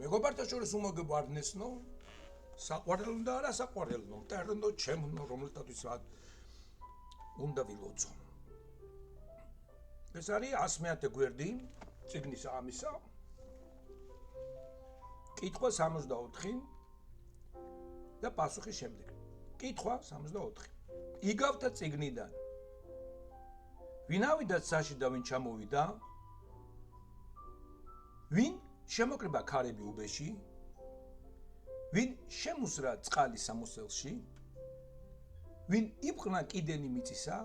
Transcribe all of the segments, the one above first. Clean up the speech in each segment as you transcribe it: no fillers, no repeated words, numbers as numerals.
მეგობართა შორის უმოგებ არ ნესნო, საყვარელო და არა საყვარელო, მტერნო ჩემნო, რომელთათვისაც უნდა ვილოცო. ეს არის 100-ე გვერდი წიგნის ამისა. კითხვა 64 და პასუხი შემდეგ. კითხვა 64. იგავთა წიგნიდან ვინ ავიდა ცაში და ვინ ჩამოვიდა? ვინ შემოკრიბა ქარები უბეში? ვინ შემუსრა წყალი სამოსელში? ვინ იბყნა კიდენი მიწისა?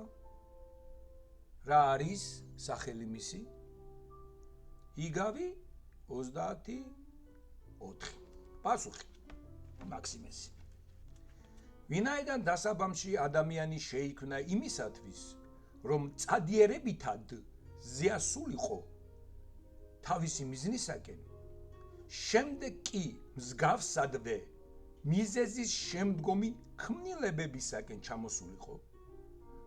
რა არის სახელი მისი? იგავი 34. პასუხი მაქსიმესი. ვინაიდან დასაბამში ადამიანი შეიქმნა იმისათვის, რომ წადიერებითად ზიასულიყო თავისი მიზნისაკენ, შემდეგ კი მსგავსადვე მიზეზის შემდგომი ქმნილებებისაკენ ჩამოსულიყო,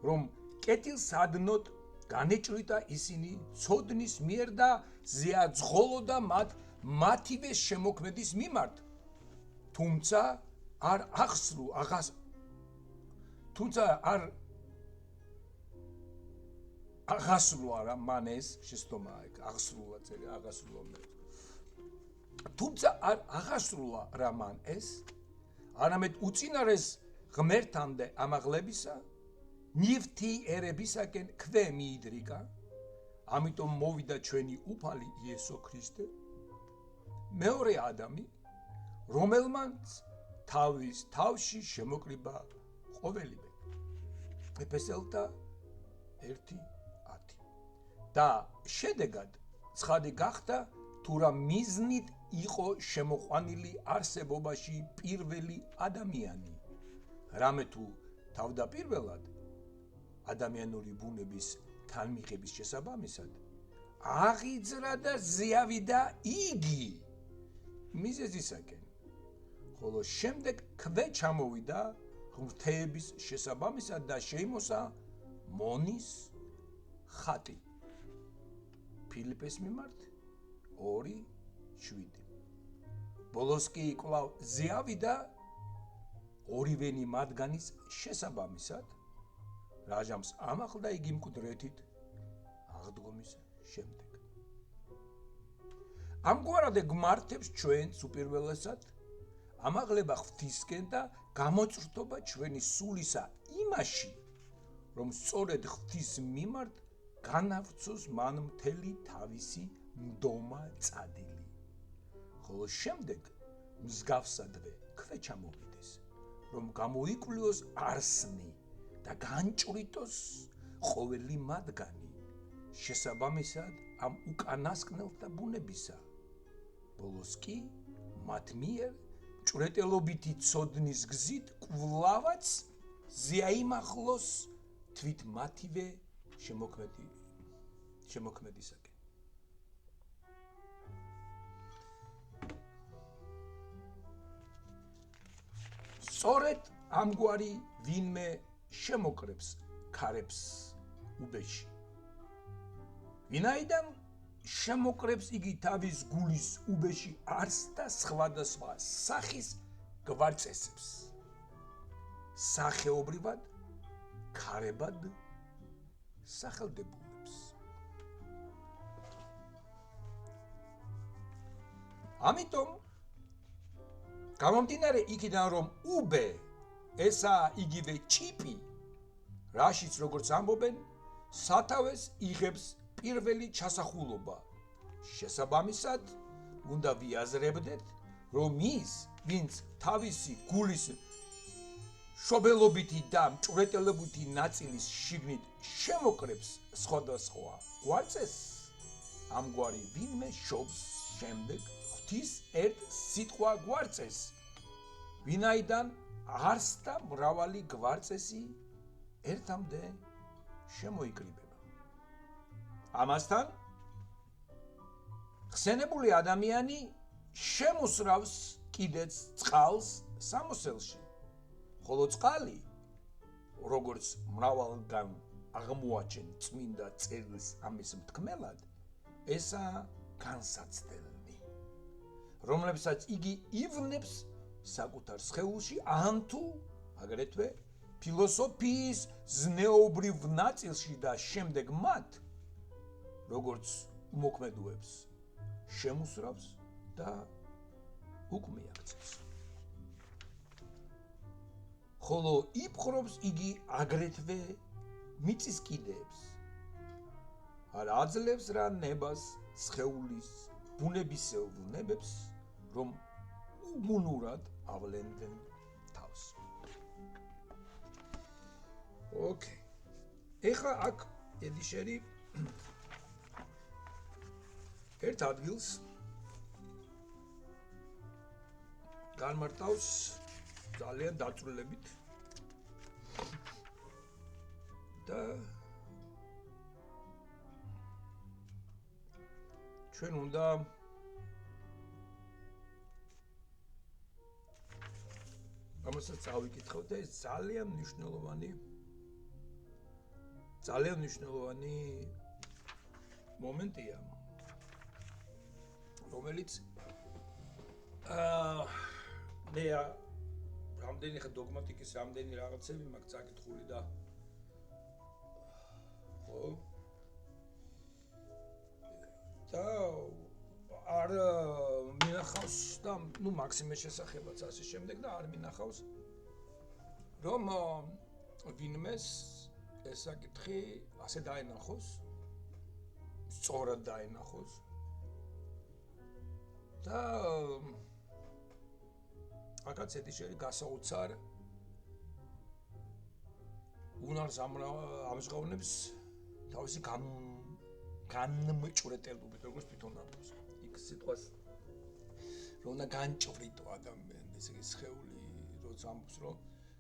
რომ კეთილსადნოდ განეჭრიდა ისინი ცოდნის მიერ და ზიაძღოლოდა მათივე შემოქმედის მიმართ, თუმცა არ აღასრულა რა მან ეს შეცდომა აღსრულა წელი აღასრულა თუმცა არ აღასრულა რა მან ეს არამედ უწინარეს ღმერთამდე ამაღლებისა ნივთიერებისაკენ ქვე მიიდრიგა ამიტომ მოვიდა ჩვენი უფალი იესო ქრისტე მეორე ადამი რომელმაც თავის თავში შემოკრიბა ყოველივე ეფესელთა 1:10 და შედეგად ცხადი გახდა თუ რა მიზნით იყო შემოყვანილი არსებობაში პირველი ადამიანი რამე თუ თავდაპირველად ადამიანური ბუნების თანმიღების შესაბამისად აღიძრა და ზიავიდა იგი მიზეზისაკენ ხოლო შემდეგ ქვე ჩამოვიდა ღმრთების შესაბამისად და შეიმოსა მონის ხატი ფილიპეს მიმართ 2:7 ბოლოს კი კვლავ ზიავიდა ორივენი მათგანის შესაბამისად რაჟამს ამახდა იგი მკვდრეთით აღდგომის შემდეგ ამგვარად გმართებს ჩვენს უპირველესად ამაღლება ღვთისკენ და გამოწრთობა ჩვენი სულისა იმაში რომ სწორედ ღვთის მიმართ განავრცოს მან მთელი თავისი მდომა წადილი ხოლო შემდეგ მსგავსადვე ქვე ჩამოვიდეს რომ გამოიკვლიოს არსნი და განჭვრიტოს ყოველი მათგანი შესაბამისად ამ უკანასკნელთა ბუნებისა ბოლოს კი მათ მიერ ჭვრეტელობითი ცოდნის გზით კვლავაც ზიაიმახლოს თვით მათივე შემოქმედისაკენ სწორედ ამგვარი ვინმე შემოკრებს ქარებს უბეში ვინაიდან შემოკრებს იგი თავის გულის უბეში არს და სხვადასხვა სახის გვარწესებს სახეობრივად ქარებად სახელდებულებს ამიტომ გამომდინარე იქიდან რომ უბე ესაა იგივე ჩიპი რაშიც როგორც ამბობენ სათავეს იღებს პირველი ჩასახულობა შესაბამისად უნდა ვიაზრებდეთ რომ ის ვინც თავისი გულის შობელობითი და მჭვრეტელებითი ნაწილის შიგნით შემოკრებს სხვადასხვა გვარწეს ამგვარი ვინმე შობს შემდეგ ღვთის ერთ სიტყვა გვარწეს ვინაიდან არს და მრავალი გვარწესი ერთამდე შემოიკრიბება ამასთან ხსენებული ადამიანი შემოსრავს კიდეც წყალს სამოსელში ხოლო წყალი როგორც მრავალგან აღმოაჩენ წმინდა წერილს ამის მთქმელად ესაა განსაცდელნი რომლებსაც იგი ივნებს საკუთარ სხეულში ან თუ აგრეთვე ფილოსოფიის ზნეობრივ ნაწილში და შემდეგ მათ როგორც უმოქმედოებს შემუსრავს და უკმეაქცევს. ხოლო იპყრობს იგი აგრეთვე მიწის კიდეებს. არ აძლევს რა ნებას სხეულის ბუნებისეულ ვნებებს, რომ უბუნურად ავლენდნენ თავს. ოკეი. ეხლა აქ ედიშერი ერთ ადგილს განმარტავს ძალიან დაწვრილებით და ჩვენ უნდა ამასაც წავიკითხოთ და ეს ძალიან მნიშვნელოვანი მომენტია, რომელიც მე რამდენი ხა დოგმატიკის რამდენი რაღაცები მაქვს წაკითხული და ხო და არ მინახავს და ნუ მაქსიმეს შესახებაც ასე შემდეგ და არ მინახავს რომ ვინმეს ეს საკითხი ასე დაენახოს, სწორად დაენახოს და აკაც ედიშერი გასაოცარ უნარს ამჟღავნებს თავისი განმჭვრეტელობით, როგორც თვითონ ამბობს. იქ სიტყვას რომ უნდა განჭვრიტო ადამიანი, ესე იგი სხეული როცა ამბობს რომ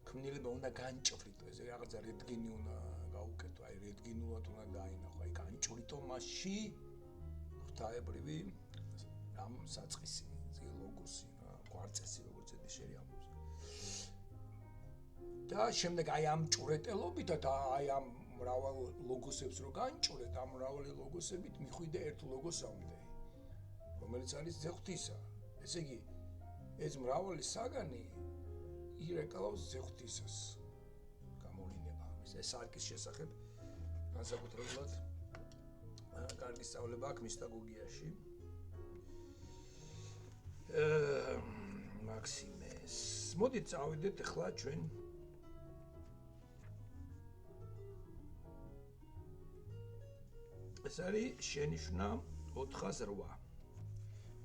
ქმნილება უნდა განჭვრიტო, ესე რაღაცა რედგენი უნდა გაუკეთო, აი რედგინულად უნდა დაინახო, აი განჭვრიტო მასში ღვთაებრივი ამ საწყისი, ლოგოსი, კვარწესი როგორც ედიშერი ამბობს. და შემდეგ აი ამ ჭვრეტელობით და აი ამ მრავალ ლოგოსებს რო განჭვრეტ, ამ მრავალი ლოგოსებით მიხვიდე ერთ ლოგოსამდე, რომელიც არის ზეღვთისა. ესე იგი, ეს მრავალი საგანი ირეკლავს ზეღვთისას გამოვლინება. ეს არკის შესახებ განსაკუთრებულად კარგი სწავლება აქვს მისტაგოგიაში. მაქსიმეს. მოდით წავიდეთ ახლა ჩვენ ეს არის შენიშვნა 408.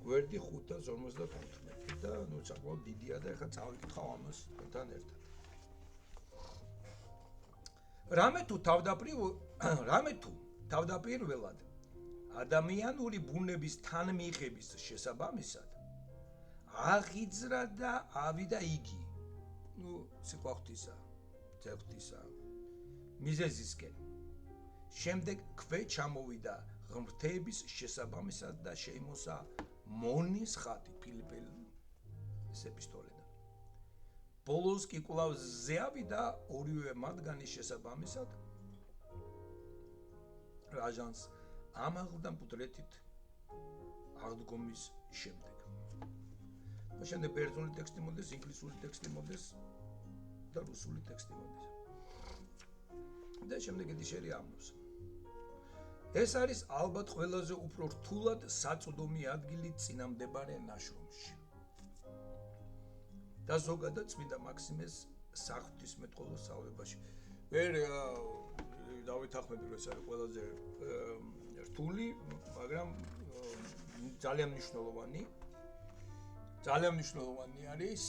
გვერდი 555 და ნუ საკმაოდ დიდია და ახლა წავიკითხავ ამას თქვენთან ერთად. რამე თუ თავდაპირველად ადამიანური ბუნების თანმიღების შესაბამისად აღიძრა და ავიდა იგი, ნუ სიტყვა ღვთისა, ზეღვთისა, მიზეზისკენ. შემდეგ ქვე ჩამოვიდა ღმრთების შესაბამისად და შეიმოსა მონის ხატი ფილიპელის ეპისტოლედან. ბოლოს კი კვლავ ზე ავიდა ორივე მათგანის შესაბამისად რაჟანს ამაღლდა მკვდრეთით აღდგომის შემდეგ. შემდეგ ბერძნული ტექსტი მოდის, ინგლისური ტექსტი მოდის და რუსული ტექსტი მოდის. და შემდეგ ედიშერი ამბობს. ეს არის ალბათ ყველაზე უფრო რთულად საწვდომი ადგილი წინამდებარე ნაშრომში. და ზოგადად წმინდა მაქსიმეს საღვთისმეტყველო სწავლებაში. ვერ დავითანხმები, რომ ეს არის ყველაზე რთული, მაგრამ ძალიან მნიშვნელოვანი. ძალიან მნიშვნელოვანი არის.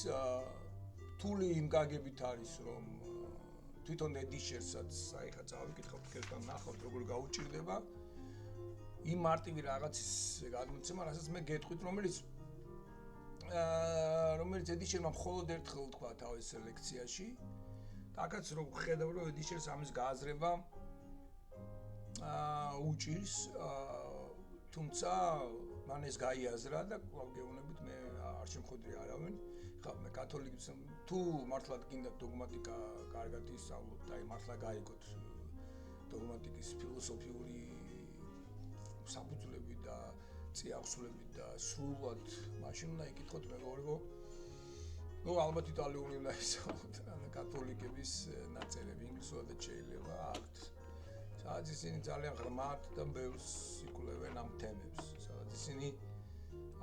რთული იმ გაგებით არის, რომ თვითონ ედიშერსაც აი ხა წავიკითხავთ, თქვენ ნახავთ როგორ გაუჭირდება იმ მარტივი რაღაცის გადმოცემა, რასაც მე გეტყვით, რომელიც ედიშერმა მხოლოდ ერთხელ თქვა თავის ლექციაში. აქაც რო ხედავ, რომ ედიშერს ამის გააზრება უჭირს, თუმცა მან ეს გაიაზრა და კვლავ გეუბნებით მე არ შემხვედრი არავინ. ხა მე კათოლიკს თუ მართლად გინდა დოგმატიკა კარგად ისწავლოთ და აი მართლა გაიგოთ დოგმატიკის ფილოსოფიური საფუძვლები და წიაღსვლებით და სრულად მაშინ უნდა იკითხოთ მეგობრებო. ნუ ალბათ იტალიური უნდა ისაუბროთ, კათოლიკების ნაწერები ინგლისურად შეიძლება აქვთ. სადაც ისინი ძალიან ღრმად და ბევრს იკვლევენ ამ თემებს. სადაც ისინი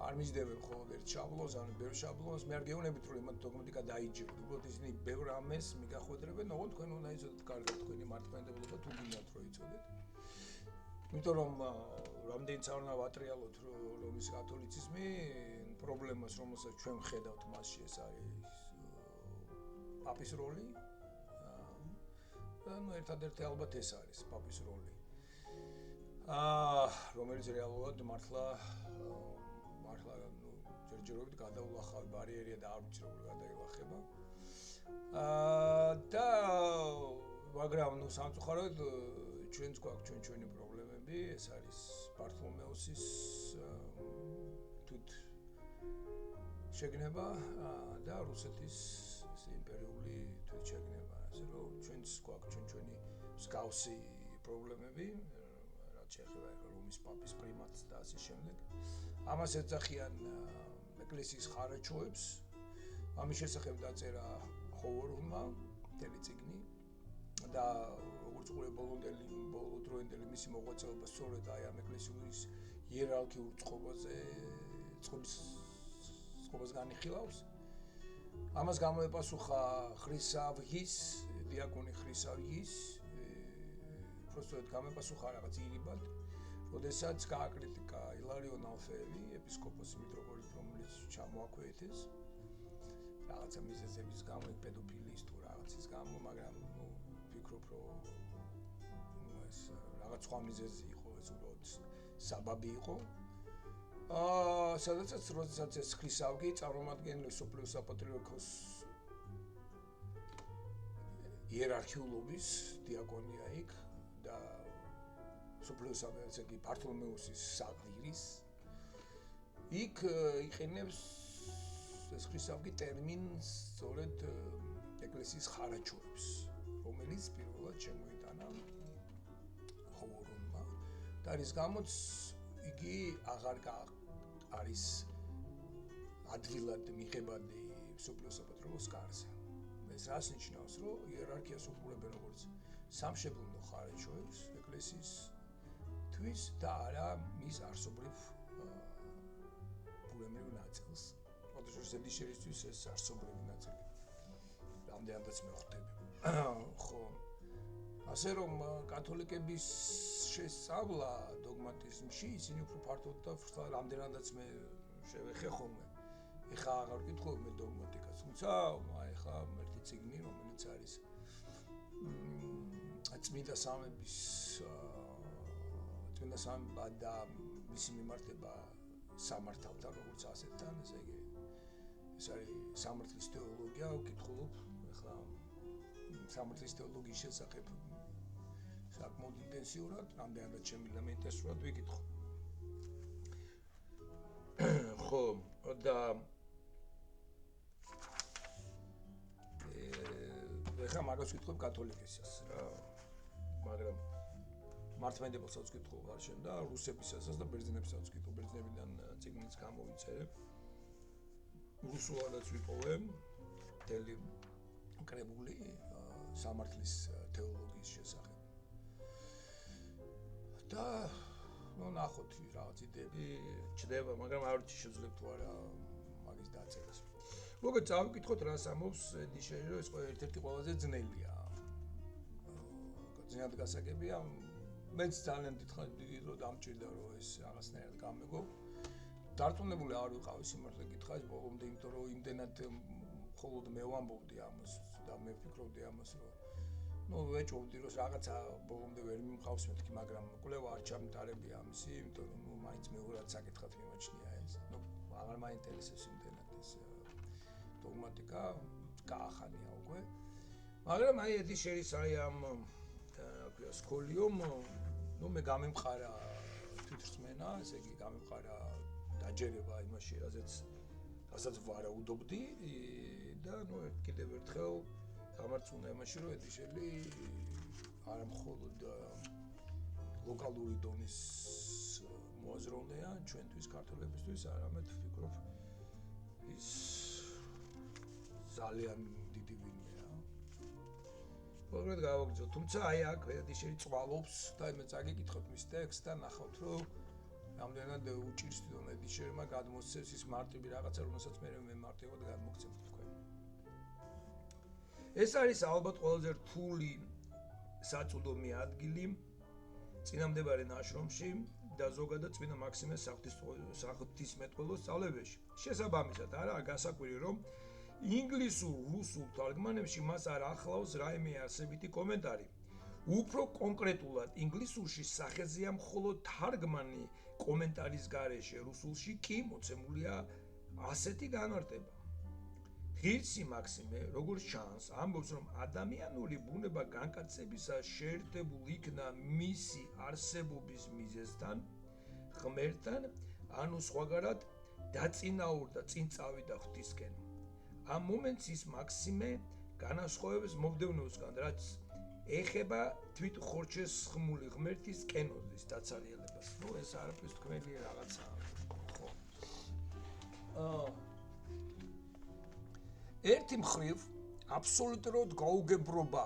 არ მისდევენ მხოლოდ ერთ შაბლონს, ან ბევრ შაბლონს, მე არ გეუბნებით რომ იმათ დოგმატიკა დაიჯეროთ. უბრალოდ ისინი ბევრ ამას მიგახვედრებენ, ოღონდ თქვენ უნდა იცოდეთ კარგად თქვენი მართლმადიდებლობა თუ გინდათ რომ იცოდეთ. იმიტომ რომ რამდენიც არ უნდა ვატრიალოთ რომის კათოლიციზმი, პრობლემას რომელსაც ჩვენ ვხედავთ მასში ეს არის პაპის როლი. და ნუ ერთადერთი ალბათ ეს არის პაპის როლი. რომელიც რეალურად მართლა ნუ ჯერჯერობით გადაულახავი ბარიერია და არ ვიცი როგორ გადაილახება. და მაგრამ ნუ სამწუხაროდ ჩვენც გვაქვს ჩვენი პრობლემები, ეს არის ბართლომეოსის თვით შეგნება და რუსეთის იმპერიული თვით შეგნება. ასე რომ ჩვენც გვაქვს ჩვენი მსგავსი პრობლემები, რაც შეეხება რომის პაპის პრიმატს და ასე შემდეგ. ამას ეძახიან ეკლესიის ხარაჩოებს. ამის შესახებ დაწერა ჰოვორონმა მთელი წიგნი და როგორც ყურე ბოლოდროინდელი მისი მოღვაწეობა სწორედ აი ამ ეკლესიის იერარქიულ წყობას განიხილავს. ამას გამოეპასუხა ხრისავგის, დიაკონი ხრისავგის, უბრალოდ გამოეპასუხა რაღაც ირიბად, როდესაც გააკრიტიკა ილარიონ ალფეევი, ეპისკოპოსი მიტროპოლიტი, რომელიც ჩამოაქვეითეს რაღაცა მიზეზების გამო, პედოფილიის თუ რაღაცის გამო, მაგრამ ნუ ვფიქრობ, რომ ეს რაღაც სხვა მიზეზი იყო, ეს უბრალოდ საბაბი იყო. როდესაც ეს ხრისავგი წარმომადგენელი სოფლიო საპატრიარქოს იერარქიულობის დიაკონია იქ და სოფლიო საპატრიარქოს ბართლომეოსის საყვირის იქ იყენებს ეს ხრისავგი ტერმინს სწორედ ეკლესიის ხარაჩოებს, რომელიც პირველად შემოიტანა ჰოვორონმა და რის გამოც იგი აღარ არის ადგილად მიღებადი სოფლიო საპატრიარქოს კარზე. ეს რას ნიშნავს, რომ იერარქიას უყურებენ როგორც სამშობლო ხარაჩოებს ეკლესიის თვის და არა მის არსობრივ ბუნებრივ ნაწილს. როდესაც ზედიშერისთვის ეს არსობრივი ნაწილი. რამდენადაც მე ხვდები. ხო. ასე რომ კათოლიკების შესწავლა დოგმატიზმში ისინი უფრო ფართოდ და რამდენადაც მე შევეხე ხოლმე. ეხლა აღარ ვკითხავ მე დოგმატიკას, თუმცა ეხლა ერთი წიგნი, რომელიც არის წმინდა სამება და მისი მიმართება სამართალთან, როგორც ასეთთან, ესე იგი ეს არის სამართლის თეოლოგია, ვკითხულობ ეხლა სამართლის თეოლოგიის შესახებ საკმაოდ ინტენსიურად, რამდენადაც შემიძლია მე ინტენსიურად ვიკითხო. ხო, და ეხლა მაგას ვკითხებ კათოლიკისას რა, მაგრამ მართლმადიდებლსაც ვკითხულობ გარშემო და რუსებისაც და ბერძნებისაც ვკითხულობ, ბერძნებიდან წიგნიც გამოვიწერებ. რუსულადაც ვიპოვე მთელი კრებული სამართლის თეოლოგიის შესახებ. და ნუ ნახოთ რაღაც იდეები ჩდება, მაგრამ არ ვიცი შეძლებ თუ არა მაგის დაწერას. მოგეთ წავიკითხოთ რას ამობს ედიშერი, რომ ეს ერთ-ერთი ყველაზე ძნელია. ძნელად გასაგებია, მეც ძალიან დიდი დრო დამჭირდა რომ ეს რაღაცნაირად გამეგო. დარწმუნებული არ ვიყავი სიმართლე გითხრათ ბოლომდე, იმიტომ რომ იმდენად მხოლოდ მე ვამბობდი ამას და მე ვფიქრობდი ამას, რომ ნუ ვეჭვობდი რომ რაღაცა ბოლომდე ვერ მიმყავს მეთქი, მაგრამ კვლევა არ ჩამიტარებია ამისი, იმიტომ რომ ნუ მაინც მეორად საკითხად მიმაჩნია ეს. ნუ აღარ მაინტერესებს იმდენად ეს დოგმატიკა, გაახანია უკვე. მაგრამ აი ედიშერის აი ამ სკოლიომ, ნუ მე გამემყარა თვითრწმენა, ესე იგი გამემყარა დაჯერება იმაში, რასაც ვარაუდობდი და ნუ კიდევ ერთხელ გამარჯვნა იმაში, რომ ედიშელი არა მხოლოდ ლოკალური დონის მოაზროვნეა ჩვენთვის ქართველებისთვის, არამედ ვფიქრობ ის ძალიან დიდი ვინმეა. პროგრამად გავაგრძელოთ, თუმცა აი აქ ვერდიშერი წვალობს და მე წაგიკითხოთ მის ტექსტს და ნახავთ, რომ რამდენად უჭირს თვითონ ედიშერმა გადმოსცეს ის მარტივი რაღაცა, რომელსაც მე მარტივად გადმოგცემთ თქვენ. ეს არის ალბათ ყველაზე რთული საწვდომი ადგილი წინამდებარე ნაშრომში და ზოგადად წმინდა მაქსიმეს საღვთისმეტყველოს სწავლებაში. შესაბამისად, არაა გასაკვირი, რომ ინგლისურ-რუსულ თარგმანებში მას არ ახლავს რაიმე არსებითი კომენტარი. უფრო კონკრეტულად, ინგლისურში სახეზეა მხოლოდ თარგმანი კომენტარის გარეშე, რუსულში კი მოცემულია ასეთი განმარტება. ღირსი მაქსიმე, როგორც ჩანს, ამბობს, რომ ადამიანური ბუნება განკაცებისას შეერთებულ იქნა მისი არსებობის მიზეზთან, ღმერთთან, ანუ სხვაგანად დაწინაურდა წინ წავიდა ღვთისკენ. ამ მომენტს ის მაქსიმე განასხვავებს მომდევნოსგან, რაც ეხება თვით ხორჩეს სხმული ღმერთის კენოზის დაცარიელებას. ნუ ეს არაფრის თქვენი რაღაცაა. ხო. ერთი მხრივ აბსოლუტურად გაუგებრობა.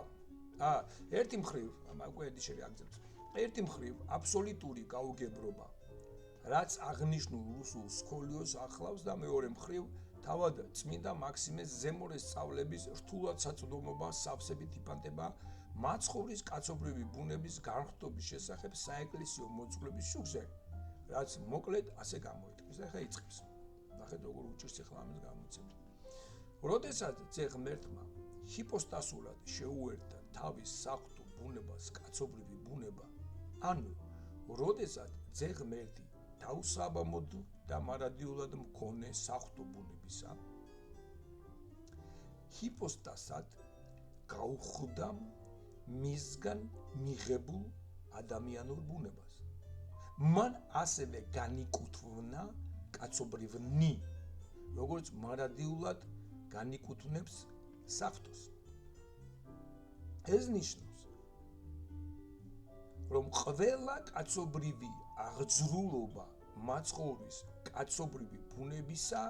ერთი მხრივ, უკვე ედიშერი აგზელს. ერთი მხრივ აბსოლუტური გაუგებრობა, რაც აღნიშნულ რუსულ სკოლიოს ახლავს და მეორე მხრივ თავად წმინდა მაქსიმეს ზემორეს სწავლების რთულად საწვდომობა სავსებით იფანტება მაცხოვრის კაცობრივი ბუნების განხრტობის შესახებ საეკლესიო მოძღვრების შუქზე, რაც მოკლედ ასე გამოიტყვის. ახლა იწყებს. ნახეთ როგორ უჭირს ახლა ამის გამოცემა. როდესაც ძე ღმერთმა ჰიპოსტასურად შეუერთდა თავის საღვთო ბუნებას კაცობრივი ბუნება, ანუ როდესაც ძე ღმერთი დაუსაბამოდ და მარადიულად მქონე საღვთო ბუნებისა, ჰიპოსტასად გაუხვდა მისგან მიღებულ ადამიანურ ბუნებას. მან ასევე განიკუთვნა კაცობრივნი, როგორც მარადიულად განიკუთვნებს საღვთოს. ეს ნიშნავს, რომ ყველა კაცობრივი აღძრულობა მაცხოვრის კაცობრივი ბუნებისა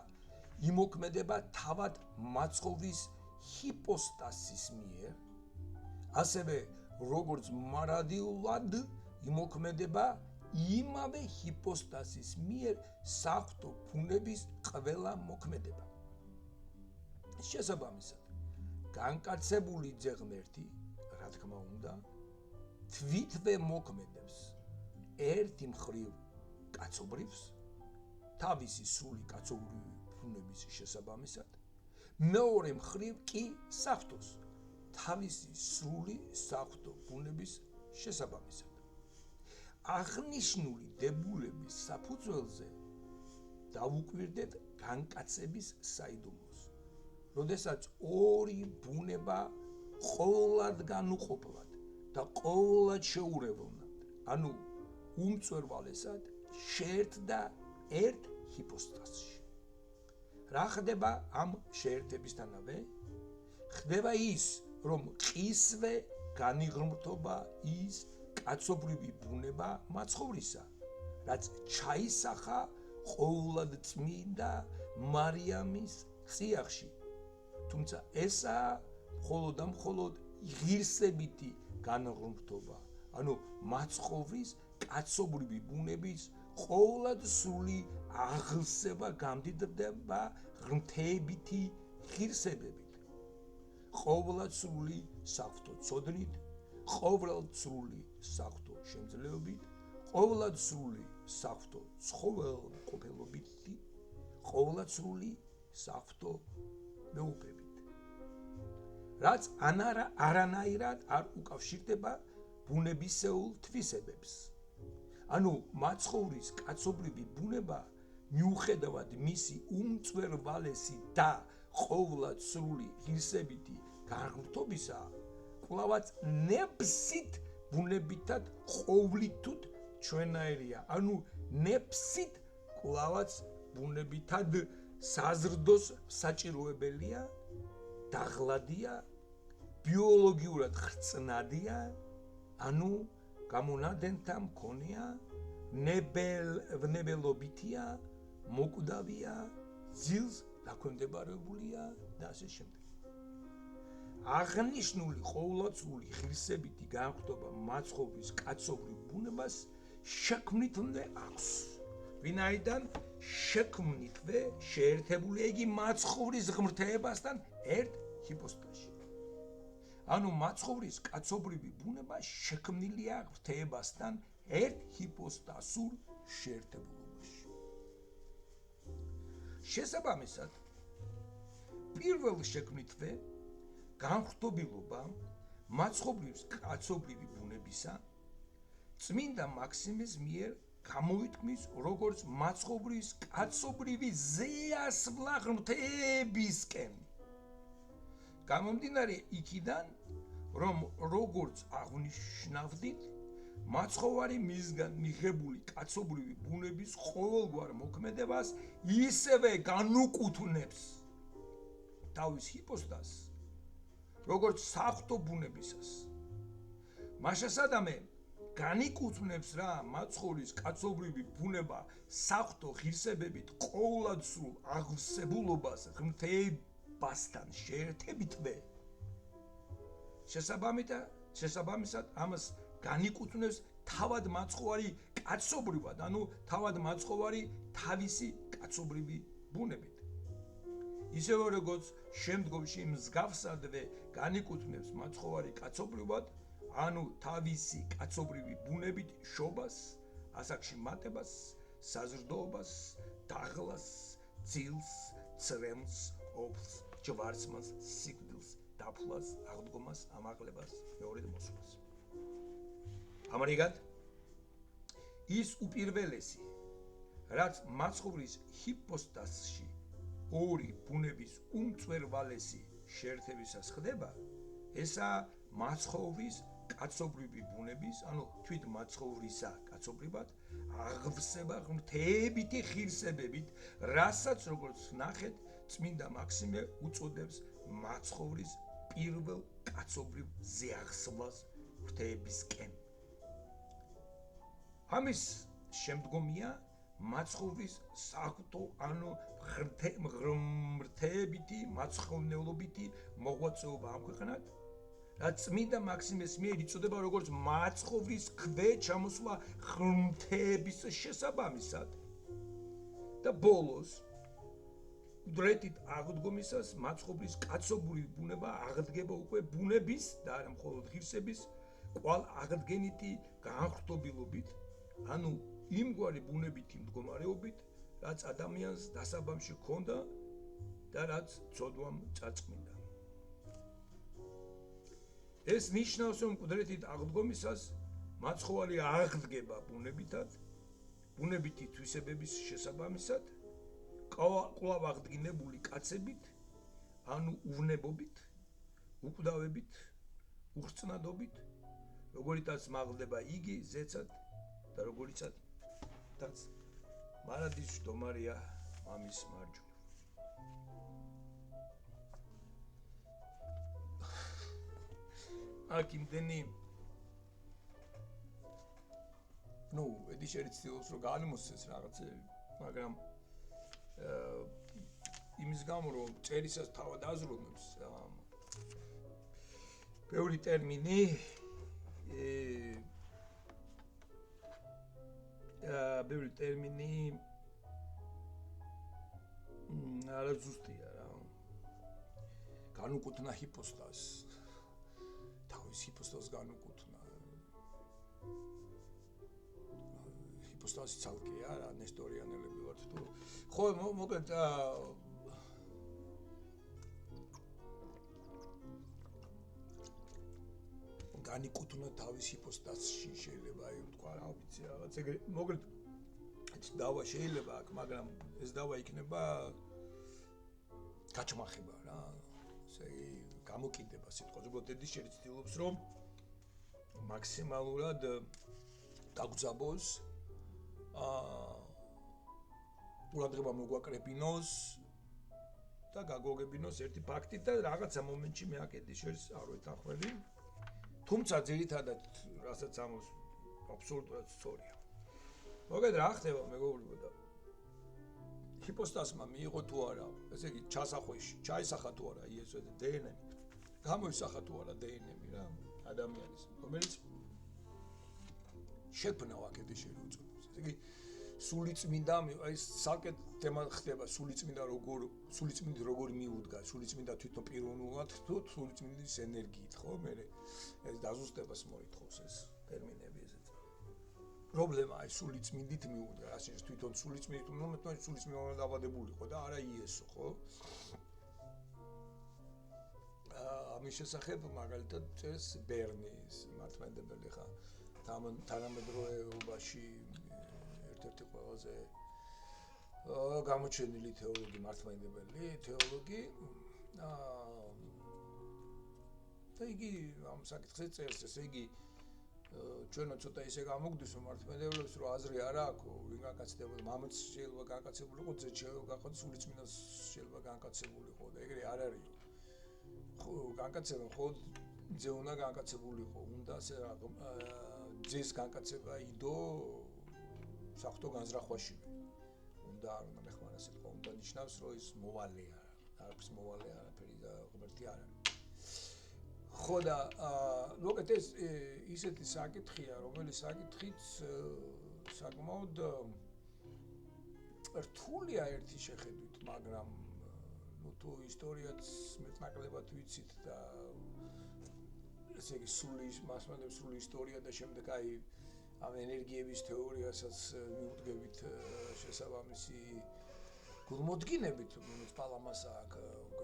იმოქმედება თავად მაცხოვრის ჰიპოსტასის მიერ, ასევე როგორც მარადიულად იმოქმედება იმავე ჰიპოსტასის მიერ საღვთო ბუნების ყველა მოქმედება. შესაბამისად, განკაცებული ძე ღმერთი, რა თქმა უნდა, თვითვე მოქმედებს ერთი მხრივ კაცობრივს, თავისი სრული კაცობრივი ბუნების შესაბამისად, მეორე მხრივ კი საღვთოს, თავისი სრული საღვთო ბუნების შესაბამისად. აღნიშნული დებულების საფუძველზე დავუკვირდეთ განკაცების საიდუმლოს, როდესაც ორი ბუნება ყოვლად განუყოფლად და ყოვლად შეურევლნად, ანუ უმწვერვალესად შეერთდა ერთ ჰიპოსტასში. რა ხდება ამ შეერთებისთანავე? ხდება ის, რომ ყისვე განიღრმთობა ის კაცობრივი ბუნება მაცხოვრისა, რაც ჩაისახა ყოვლად წმინდა მარიამის წიაღში. თუმცა ესაა მხოლოდ და მხოლოდ ღირსებითი განღრმთობა, ანუ მაცხოვრის კაცობრივი ბუნების ყოვლად სრული აღლსება გამდიდრდება ღმრთეებითი ღირსებებით, ყოვლად სრული საღვთო ცოდნით, ყოვლად სრული საღვთო შემძლეობით, ყოვლად სრული საღვთო ცხოველმყოფელობით, ყოვლად სრული საღვთო მეუფებით, რაც არანაირად არ უკავშირდება ბუნებისეულ თვისებებს. ანუ მაცხოვრის კაცობრივი ბუნება მიუხედავად მისი უმწვერვალესი და ყოვლად სრული ღირსებითი განღრმთობისა, კვლავაც ნებსით ბუნებითად ყოვლითუთ ჩვენაირია, ანუ ნებსით კვლავაც ბუნებითად საზრდოს საჭიროებელია, დაღლადია, ბიოლოგიურად ხრწნადია, ანუ გამონადენთა მქონეა, ვნებელობითია, მოკვდავია, ძილს დაქვემდებარებულია და ასე შემდეგ. აღნიშნული ყოვლადწლული ღირსებითი განხრობა მაცხოვრის კაცობრივ ბუნებას შექმნითვე აქვს. ვინაიდან შექმნითვე შეერთებულია იგი მაცხოვრის ღმრთეებასთან ერთ ჰიპოსტაზში. ანუ მაცხოვრის კაცობრივი ბუნება შექმნილია ღმრთეებასთან ერთ ჰიპოსტაზურ შეერთებულობაში. შესაბამისად, პირველ შექმნითვე განხრობილობა მაცხოვრის კაცობრივი ბუნებისა წმინდა მაქსიმეს მიერ გამოითქმის როგორც მაცხოვრის კაცობრივი ზეასვლა ღმრთეებისკენ. გამომდინარე იქიდან, რომ როგორც აღნიშნავდით, მაცხოვარი მისგან მიღებული კაცობრივი ბუნების ყოველგვარ მოქმედებას ისევე განუკუთვნებს თავის ჰიპოსტაზს, როგორც საღვთო ბუნებისას. მაშასადამე განიკუთვნებს რა მაცხოვრის კაცობრივი ბუნება საღვთო ღირსებებით ყოვლადსრულ აღსებულობას ღმრთეებასთან შეერთებითვე. შესაბამისად ამას განიკუთვნებს თავად მაცხოვარი კაცობრივად, ანუ თავად მაცხოვარი თავისი კაცობრივი ბუნებით. ისევე როგორც შემდგომში მსგავსადვე განიკუთვნებს მაცხოვარი კაცობრივად, ანუ თავისი კაცობრივი ბუნებით შობას, ასაკში მატებას, საზრდოობას, დაღლას, ძილს, წრემლს, ოფლს, ჯვარცმას, სიკვდილს, დაფლას, აღდგომას, ამაღლებას, მეორედ მოსვლას. ამრიგად, ის უპირველესი, რაც მაცხოვრის ჰიპოსტაზში ორი ბუნების უმწვერვალესი შეერთებისას ხდება, ესაა მაცხოვრის კაცობრივი ბუნების, ანუ თვით მაცხოვრისა კაცობრივად აღვსება ღმრთეებითი ღირსებებით, რასაც როგორც ნახეთ, წმინდა მაქსიმე უწოდებს მაცხოვრის პირველ კაცობრივ ზეახსვლას ღმრთეებისკენ. ამის შემდგომია მაცხოვრის საღვთო, ანუ ღმრთეებითი მაცხოვნეობითი მოღვაწეობა ამ ქვეყნად, რაც წმინდა მაქსიმეს მიერ იწოდება როგორც მაცხოვრის ქვეჩამოსვლა ღმრთეების შესაბამისად და ბოლოს უდრეთით აღდგომისას მაცხოვრის კაცობრივი ბუნება აღდგება უკვე ბუნების და არა მხოლოდ ღირსების კვალ აღდგენითი განხრობილობით, ანუ იმგვარი ბუნებითი მდგომარეობით, რაც ადამიანს დასაბამში ჰქონდა და რაც ცოდვამ წარწმინდა. ეს ნიშნავს, რომ კვდრეთით აღდგომისას მაცხოვარი აღდგება ბუნებითად, ბუნებითი თვისებების შესაბამისად, კვლავ აღდგინებული კაცებით, ანუ უვნებობით, უკვდავებით, უხრწნადობით, როგორიცაც მაღლდება იგი ზეცად და როგორიცაც მარადის მჯდომარეა მამის მარჯვნივ. აქ იმდენი ედიშერი ცდილობს რომ განმოსცეს რაღაცები, მაგრამ იმის გამო რომ წერისას თავად აზროვნებს ბევრი ტერმინი არა ზუსტია რა. განუკუთვნა ჰიპოსტაზს. თავის ჰიპოსტაზს განუკუთვნა. ჰიპოსტაზი ცალკეა რა, ნესტორიანელები ვართ თუ. ხო, მოკლედ განიკუთვნა თავის ჰიპოსტაზში შეიძლება თქვა რა ვიცი რაღაც ეგრე მოკლედ დავა შეიძლება აქ, მაგრამ ეს დავა იქნება გაჩმახება რა. ესე იგი გამოკიდება სიტყვა. უბრალოდ ედიშერი ცდილობს რომ მაქსიმალურად დაგძაბოს ყურადღება მოგვაკრებინოს და გაგოგებინოს ერთი ფაქტით და რაღაცა მომენტში მე აქ ედიშერს არ ვეთანხმები. თუმცა ძირითადად რასაც ამოს აბსოლუტურად სწორია. მოგეთ რა ხდება მეგობრებო და ჰიპოსტაზმა მიიღო თუ არა, ესე იგი ჩასახვეში, ჩაისახა თუ არა იესოს დნმ. გამოისახა თუ არა დნმ რა ადამიანის, რომელიც შექმნა ვაკეთი შეუწოდებს. ესე იგი სულიწმინდა აი საკეთ თემა ხდება სულიწმინდა როგორ მიუდგა, სულიწმინდა თვითონ პიროვნულად თუ სულიწმინდის ენერგიით, ხო? მე ეს დაზუსტებას მოითხოვს ეს ტერმინები ესეც. პრობლემა აი სულიწმინდით მიუდგა, ასე თვითონ სულიწმინდით უნდა სულიწმინდა დაბადებულიყო და არა იესო, ხო? ამის შესახებ მაგალითად წერს ბერნის მართლმადიდებელი ხა თანამედროვეობაში ერთ-ერთი ყველაზე გამოჩენილი თეოლოგი მართლმადიდებელი თეოლოგი და იგი ამ საკითხზე წერს, ესე იგი ჩვენო ცოტა ისე გამოგდის რომ მართლმადიდებლებს რომ აზრი არ აქვს, ვინ გაკაცებულა, მამაც შეიძლება გაკაცებულიყო, ძეც შეიძლება გაკაცებულიყო, სულიწმინდას შეიძლება გაკაცებულიყო და ეგრე არ არისო. ხო, გაკაცება ხო ძე უნდა გაკაცებულიყო, უნდა ძეს გაკაცება იდო საფრთხო განზრახვაში. უნდა არ უნდა მეხმარა სიტყვა, უნდა ნიშნავს რომ ის მოვალეა, არაფრის მოვალე არაფერი და ღმერთი არ არის. ხო და მოგეთ ეს ისეთი საკითხია, რომელიც საკითხიც საკმაოდ რთულია ერთი შეხედვით, მაგრამ თუ ისტორიაც მეტნაკლებად ვიცით და ესე იგი სული ისტორია და შემდეგ აი ამ ენერგიების თეორიასაც მიუდგებით შესაბამისი გულმოდგინებით, რომელიც პალამას აქვს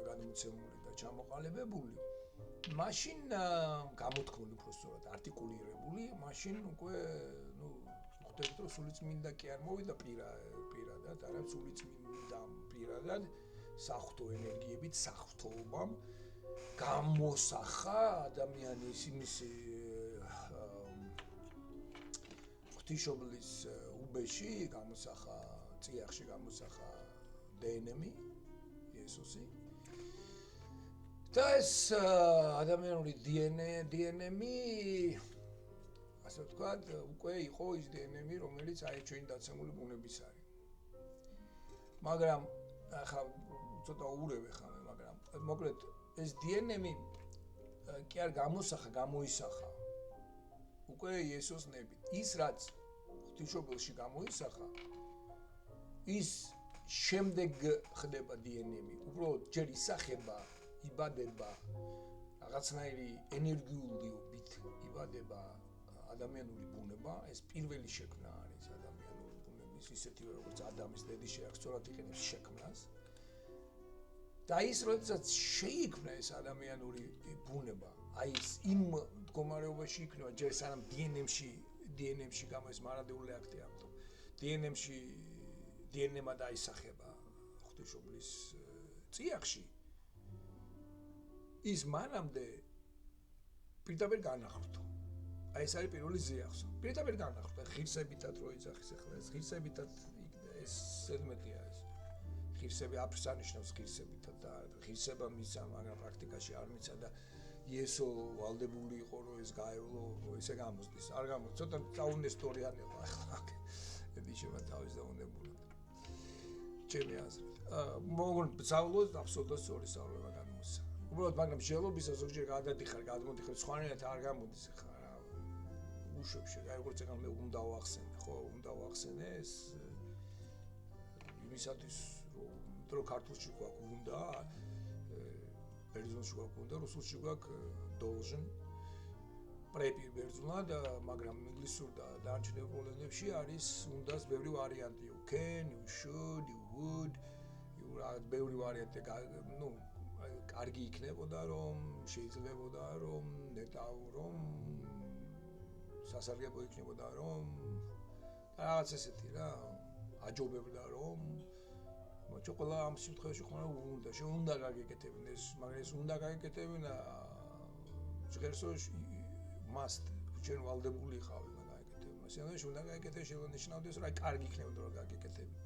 გადმოცემული და ჩამოყალიბებული, მაშინ გამოთქმული უფრო სწორად არტიკულირებული, მაშინ უკვე ხვდებით რომ სულიწმინდა კი არ მოვიდა პირადად, არა სულიწმინდა პირადად საღვთო ენერგიებით, საღვთოობამ გამოსახა ადამიანის იმის ღვთისმშობლის უბეში, გამოსახა წიაღში, გამოსახა დნმ იესოსი. და ეს ადამიანური დნმ ასე ვთქვათ, უკვე იყო ის დნმ, რომელიც აი ჩვენი დაცემული ბუნების არის. მაგრამ ახლა ცოტა ურევ ხა მე, მაგრამ მოკლედ ეს დნმ კი არ გამოსახა, გამოისახა უკვე იესოს ნებით. ის რაც ღვთისმშობელში გამოისახა, ის შემდეგ ხდება დნმ. უბრალოდ ჯერ ისახება, იბადება რაღაცნაირი ენერგიულობით იბადება ადამიანური ბუნება, ეს პირველი შექმნა არის ადამიანური ბუნების, ისეთივე როგორც ადამის დედი შეაქცორად იყენებს შექმნას. და ის როდესაც შეიქმნა ეს ადამიანური ბუნება, აი ეს იმ მდგომარეობაში იქნება ჯერ სანამ დნმ-ში გამოის მარადეული აქტი ამიტომ. დნმ-მა დაისახება ღვთისმშობლის წიაღში. ის მანამდე პირდაპირ განახლდა. აი ეს არის პირველი ზეახსო. პირდაპირ განახლდა ღირსებითად რო იძახის ახლა ეს ღირსებითად ეს ზედმეტია ეს. ღირსები აფრს ანიშნავს ღირსებითად და ღირსება მიცა, მაგრამ პრაქტიკაში არ მიცა და იესო ვალდებული იყო რომ ეს გაევლო, ესე გამოსდის. არ გამოსდის, ცოტა დაუნესტორიანება ახლა. ედიშება თავის დაუნებულად. ჩემი აზრით. მოგონ ბრძავლოს აბსოლუტურად სწორი სწავლება გამოსცა. უბრალოდ მაგრამ შეელობისა ზოგჯერ გადადიხარ, გადმოდიხარ, სხვანაირად არ გამოდის ხა რა. უშვებში, აი როგორც ეგ მე უნდა ვახსენე, ხო, უნდა ვახსენე ეს იმისათვის რომ ქართულში გვაქვს უნდა, ბერძნულში გვაქვს უნდა, რუსულში გვაქვს должен, პრეპი ბერძნულად, მაგრამ ინგლისურ და დანარჩენ ევროპულ ენებში არის უნდას ბევრი ვარიანტი. You can, you should, you would, ბევრი ვარიანტი, ნუ კარგი იქნებოდა რომ, შეიძლებოდა რომ, ნეტავ რომ, სასარგებლო იქნებოდა რომ, რაღაც ესეთი რა, აჯობებდა რომ მოჭო ყველა ამ შემთხვევაში ხომ უნდა გაგეკეთებინა ეს, მაგრამ ეს უნდა გაგეკეთებინა ჟღერსო must ჩვენ ვალდებული ხავი და გაგეკეთებინა. მასიანაში უნდა გაგეკეთებინა შეგვენიშნავდეს რომ აი კარგი იქნებოდა რომ გაგეკეთებინა.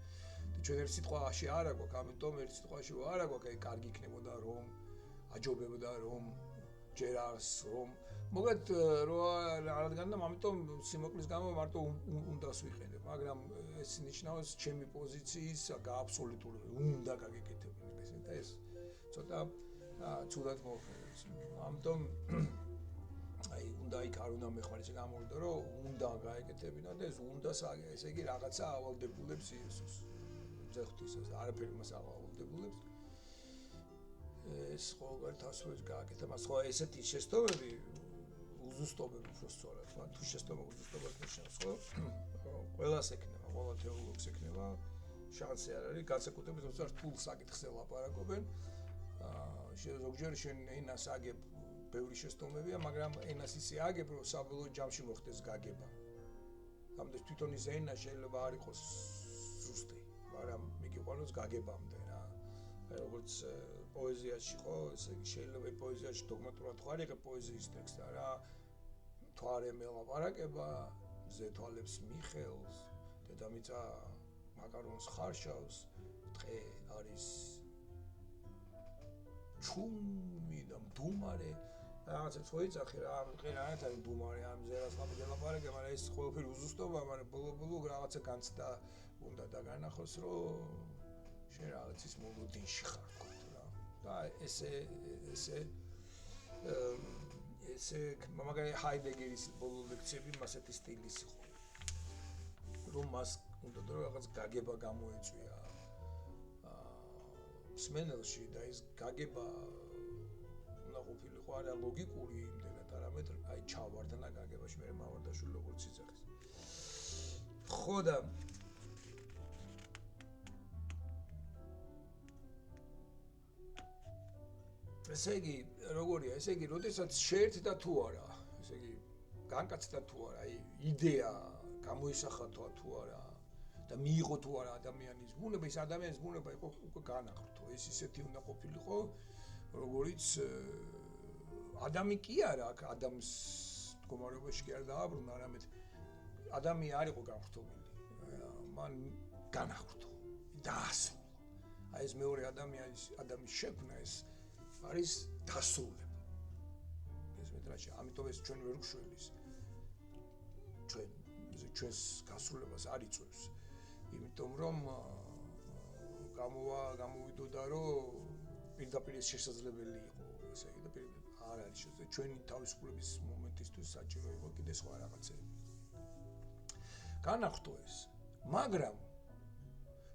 და ჩვენ ერთ სიტყვაში არ აქვს, ამიტომ ერთ სიტყვაში არ აქვს, აი კარგი იქნებოდა რომ აჯობებდა რომ ჯერ არის რომ მოგეთ რა რადგან ამიტომ სიმოკლის გამო მარტო უნდას ვიყენებ, მაგრამ ეს ნიშნავს ჩემი პოზიციის გააბსოლუტური უნდა გაგეკეთებინა ეს ცოტა ცუდად მოხერხებს. ამიტომ აი უნდა იქ არ უნდა მეხმარიცე გამოვიდა რომ უნდა გაეკეთებინა და ეს უნდა ესე იგი რაღაცა ავალდებულებს იესოს. ზეღთვისაც არაფერი მას ავალდებულებს. ეს ყოველ თასვებს გააკეთა, მას ხო ესეთი შეცდომები უზუსტობები უფრო სწორად, თუ შეცდომა უზუსტობას ნიშნავს, ხო? ყველას ექნება, ყველა თეოლოგს ექნება შანსი არ არის, განსაკუთრებით როცა რთულ საკითხზე ლაპარაკობენ. ზოგჯერ შენ ენას აგებ ბევრი შეცდომებია, მაგრამ ენას ისე აგებ, რომ საბოლოო ჯამში მოხდეს გაგება. ამდენ თვითონ ის ენა შეიძლება არ იყოს ზუსტი, მაგრამ მიგიყვანოს გაგებამდე რა. როგორც პოეზიაში ხო, ესე იგი შეიძლება პოეზიაში დოგმატურად ხო არ იღებ პოეზიის ტექსტი რა. თვარე მელაპარაკება, ზეთვალებს მიხელს, დედამიწა მაკარონს ხარშავს, დღე არის ჩუმი და მდუმარე რაღაცა წოიწახი რა, ყირანად არის მდუმარე, ამ ზერას ლაპარაკება, მაგრამ ეს ყველაფერი უზუსტობა, მაგრამ ბოლო რაღაცა განცდა უნდა დაგანახოს, რომ შენ რაღაცის მოლოდინში ხარ თქვა რა. და ესე მაგალითად ჰაიდეგერის ბოლო ლექციები მასეთი სტილის იყო. რომ მას უნდა და რაღაც გაგება გამოეწვია მსმენელში და ეს გაგება უნდა ყოფილიყო არა ლოგიკური იმდენად, არამედ აი ჩავარდნა გაგებაში მე მავარდაშვილი როგორც იძახის. ხო და ესე იგი როგორია, ესე იგი როდესაც შეერთდა თუ არა, ესე იგი განკაცდა თუ არა, აი იდეა გამოისახა თუ არა და მიიღო თუ არა ადამიანის ბუნება, ის ადამიანის ბუნება იყო უკვე განახრთო. ეს ისეთი უნდა ყოფილიყო, როგორიც ადამი კი არა, აქ ადამიანს მდგომარეობაში კი არ დააბრუნა, არამედ ადამი არ იყო განხრთობილი. მან განახრთო, დაასრულა. აი ეს მეორე ადამიანის შექმნა ეს არის დასრულება. ეს მეტრაში, ამიტომ ეს ჩვენ ვერ გვშველის. ჩვენს გასრულებას არ იწვევს. იმიტომ რომ გამოვიდოდა რომ პირდაპირ ეს შესაძლებელი იყო, ესე იგი და არ არის შესაძლებელი. ჩვენი თავისუფლების მომენტისთვის საჭირო იყო კიდე სხვა რაღაცები. განახრთო ეს, მაგრამ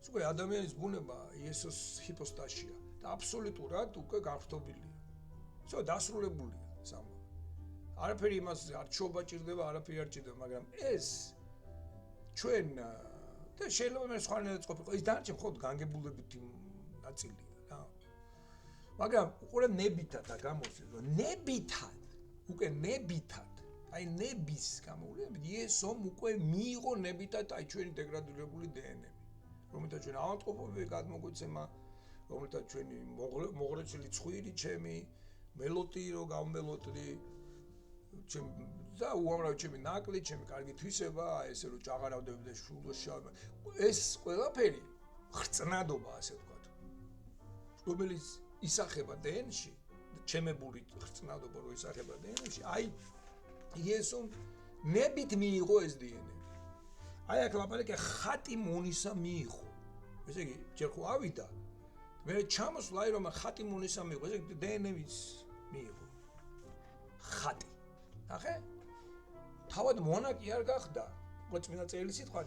უკვე ადამიანის ბუნება იესოს ჰიპოსტაზია და აბსოლუტურად უკვე განხრთობილია. всё დასრულებულია სამბო. არაფერი იმას არ ჩობა ჭირდება, არაფერი არ ჭირდება, მაგრამ ეს ჩვენ და შეიძლება მე სხვანაირად ყოფილიყო, ის დარჩა მხოლოდ განგებულებითი ნაწილია რა. მაგრამ უყურე ნებითად და გამოსცეს, რომ ნებითად, უკვე ნებითად, აი ნების გამოვლენებით იესომ უკვე მიიღო ნებითად აი ჩვენი დეგრადირებული დნმ. რომელთა ჩვენ ავადმყოფობები გადმოგვეცემა, რომელთა ჩვენი მოღრეცილი ცხვირი ჩემი, მელოტი რო გავმელოტდი, და უამრავი ჩემი ნაკლი, ჩემი კარგი თვისება, ესე რომ ჭაღარავდები და შულოში ეს ყველაფერი ხრწნადობა, ასე ვთქვათ. რომელიც ისახება დნ-ში, ჩემებული ხრწნადობა რო ისახება დნ-ში, აი იესომ ნებით მიიღო ეს დნმ. აი აქ ლაპარაკია ხატი მონისა მიიღო. ესე იგი, ჯერ ხო ავიდა, მე ჩამოსვლა აი რომ ხატი მონისა მიიღო, ესე იგი დნმ-იც მიიღო. ხატი. ახე? თავად მონაკი არ გახდა. წმინდა წერილი სიტყვა,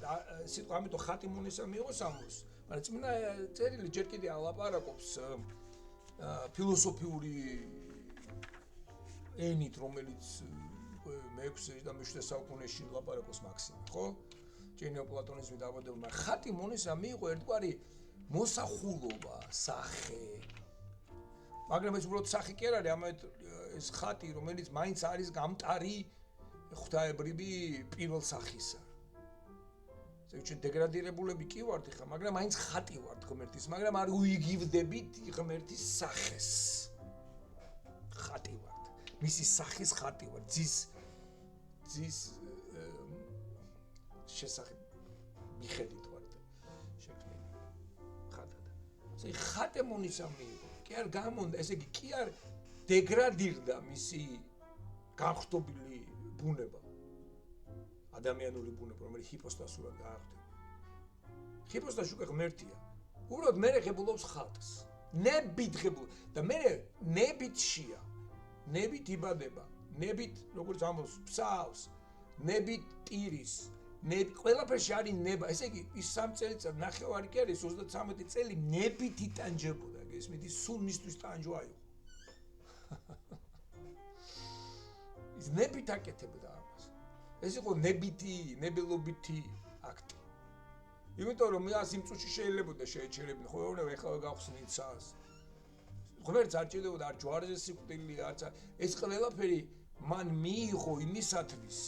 ამიტომ ხატი მონისა მიიღო სამოს. მაგრამ წმინდა წერილი ჯერ კიდე ალაპარაკობს ფილოსოფიური ენით, რომელიც მე-6 და მე-7 საუკუნეში ლაპარაკობს მაქსიმე, ხო? ჯენიო პლატონიზმი დაბადებულმა. ხატი მონისა მიიღო ერთგვარი მოსახულობა, სახე. მაგრამ ეს უბრალოდ სახე კი არ არის, ამათ ეს ხატი, რომელიც მაინც არის გამტარი ღვთაებრივი პირველ სახისა. ესე ჩვენ დეგრადირებულები კი ვართ ხა, მაგრამ მაინც ხატი ვართ ღმერთის, მაგრამ არ უიგივდებით ღმერთის სახეს. ხატი ვართ. მისი სახის ხატი ვართ. ძის შესახებ მიხედით ვართ შექმნილი ხატად. ესე ხატე მონისა მიიღო. კი არ გამონდა, ესე იგი კი არ დეგრადირდა მისი განხრტობილი ბუნება, ადამიანური ბუნება, რომელიც ჰიპოსტასურად გაახდება. ჰიპოსტასი უკვე ღმერთია. უბრალოდ მე ღებულობს ხატს. ნებით ღებულ და მე ნებითშია. ნებით იბადება, ნებით როგორც ამბობს, ფსავს, ნებით ტირის, ყველაფერში არის ნება. ესე იგი, ის 3 წელიწად ნახევარი კი არის 33 წელი ნებით იტანჯებოდა, გესმით, ის სულ მისთვის ტანჯვა იყო. ის ნებით აკეთებდა ამას. ეს იყო ნებითი, ნებელობითი აქტი. იმიტომ რომ მას იმ წუთში შეიძლება შეეჩერებინა, ხო, ეხლა გავხსნით სას. ღმერთს არ ჭირდებოდა არ ჯვარზე სიკვდილი, არც ეს ყველაფერი მან მიიღო იმისათვის.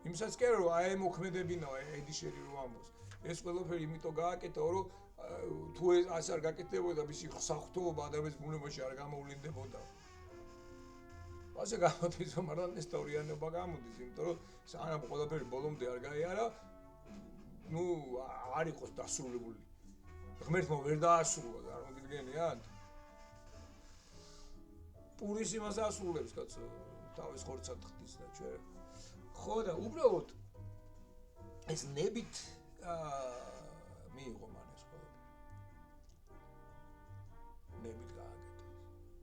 იმისაც კი არა რომ აი მოქმედებინა ედიშერი რომ ამბობს. ეს ყველაფერი იმიტომ გააკეთა, რომ თუ ასე არ გაკეთდებოდა მისი საღვთოობა ადამიანის ბუნებაში არ გამოვლინდებოდა. ასე გამოდის რომ მართლა ნესტორიანობა გამოდის, იმიტომ რომ სანამ ყველაფერი ბოლომდე არ გაიარა, ნუ არ იყოს დასრულებული. ღმერთმა ვერ დაასრულა, წარმოგიდგენიათ? პურის იმას ასრულებს, კაცო, თავის ხორცად ხდის და ჩვენ. ხო და უბრალოდ ეს ნებით მიიღო მან ეს ყველაფერი. ნებით გააკეთა.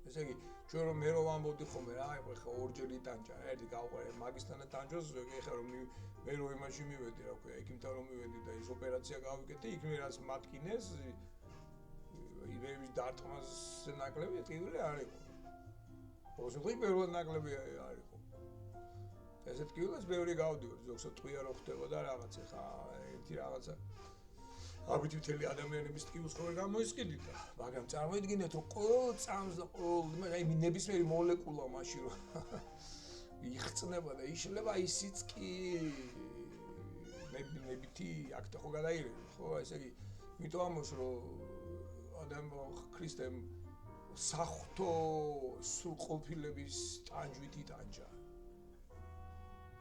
ესე იგი, ჩვენ რომ მე რომ ვამბობდი ხოლმე რა, ეხლა ორჯერ იტანჯა, ერთი გავყარე მაგისთანა ტანჯოს, ეხლა რომ მე რომ იმაში მივედი, რა ქვია, იქიმთან რომ მივედი და ის ოპერაცია გავიკეთე, იქ მე რაც მათკინეს იბერის დარტყმას ნაკლები ტკივილი არ იყო. ოსმოდი პირველ ნაკლები არ იყო. ესეთ ტკივილს ბევრი გავდივარ, ზოგადად ტყვია რო ხდებოდა რაღაც ხა ერთი რაღაცა აბიჯი მთელი ადამიანების ტკივილს ხო ვერ გამოისყიდით და მაგრამ წარმოიდგინეთ რომ ყოველ წამს და ყოველ აი ნებისმიერი მოლეკულა მაშინ რომ იხწნება და იშლება ისიც კი ნებითი აქტი ხო გადაიღება ხო ესე იგი იმიტომ ამბობს რომ ადამი ქრისტემ საღვთო სრულყოფილების ტანჯვით იტანჯა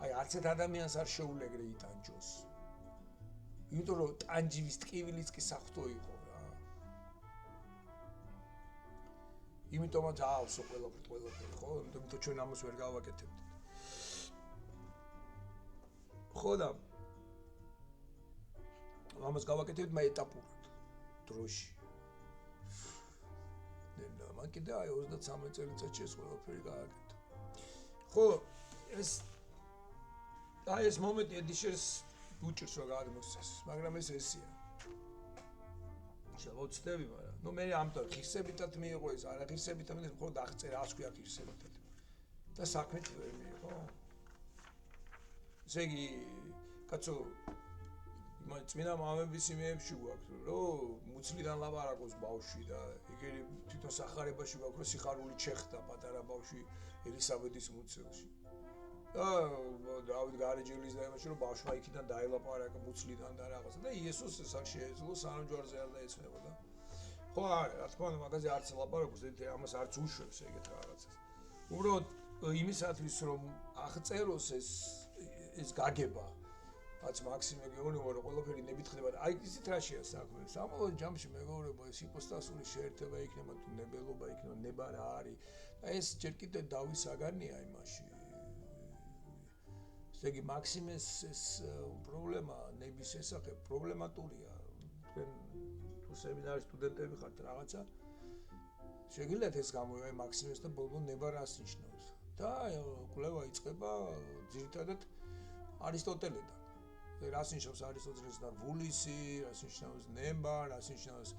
აი არც ერთ ადამიანს არ შეულებრე იტანჯოს იმიტომ რომ ტანჯვის ტკივილიც კი საღვთო იყო რა იმიტომაც აავსო ყველაფერი ხო იმიტომ ჩვენ ამას ვერ გავაკეთებთ ხო და ამას გავაკეთებთ მე ეტაპურად დროში და მაგ კიდე აი 33 წელიწადში ეს ყველაფერი გააკეთა ხო ეს მომენტი ედიშერს უჭირს რომ გადმოსცეს, მაგრამ ეს ესია. შევოცდები, მაგრამ ნუ მე ამიტომ ღირსებითად მიიღო ეს, არა ღირსებითად, მხოლოდ აღწერა, ასე ქვია ღირსებითად. და საქმეც ვერ მიიღო. ესე იგი, კაცო, წმინდა მამების იმეებში გვაქვს, რომ მუცლიდან ლაპარაკობს ბავშვი და იგერი თვითონ სახარებაში გვაქვს, რომ სიხარული ჩეხდა პატარა ბავშვი ელისაბედის მუცელში. დავით გარეჯელის და იმაში რომ ბავშვმა იქიდან დაელაპარაკა მუცლიდან და რაღაცა და იესოს ეს არ შეეძლო სანამ ჯვარზე არ დაეცნებოდა. ხო არა, რა თქმა უნდა, მაგაზე არც ლაპარაკობს, ამას არც უშვებს ეგეთ რაღაცას. უბრალოდ იმისათვის რომ აღწეროს ეს გაგება, რაც მაქსიმე გეუბნება რომ ყველაფერი ნებით ხდება და აი ისეთ რაშია საქმე. სამომავლო ჯამში მეგობრებო, ეს იპოსტასური შეერთება იქნება თუ ნებელობა იქნება, ნება რა არის და ეს ჯერ კიდე დავის საგანია იმაში. ესე იგი მაქსიმეს ეს პრობლემა ნების შესახებ პრობლემატურია. თქვენ თუ სემინარის სტუდენტები ხართ რაღაცა შეგიძლიათ ეს გამოვა მაქსიმეს და ბოლო ნება რას ნიშნავს. და კვლევა იწყება ძირითადად არისტოტელედან. რას ნიშნავს არისტოტელეს და ვულისი, რას ნიშნავს ნება, რას ნიშნავს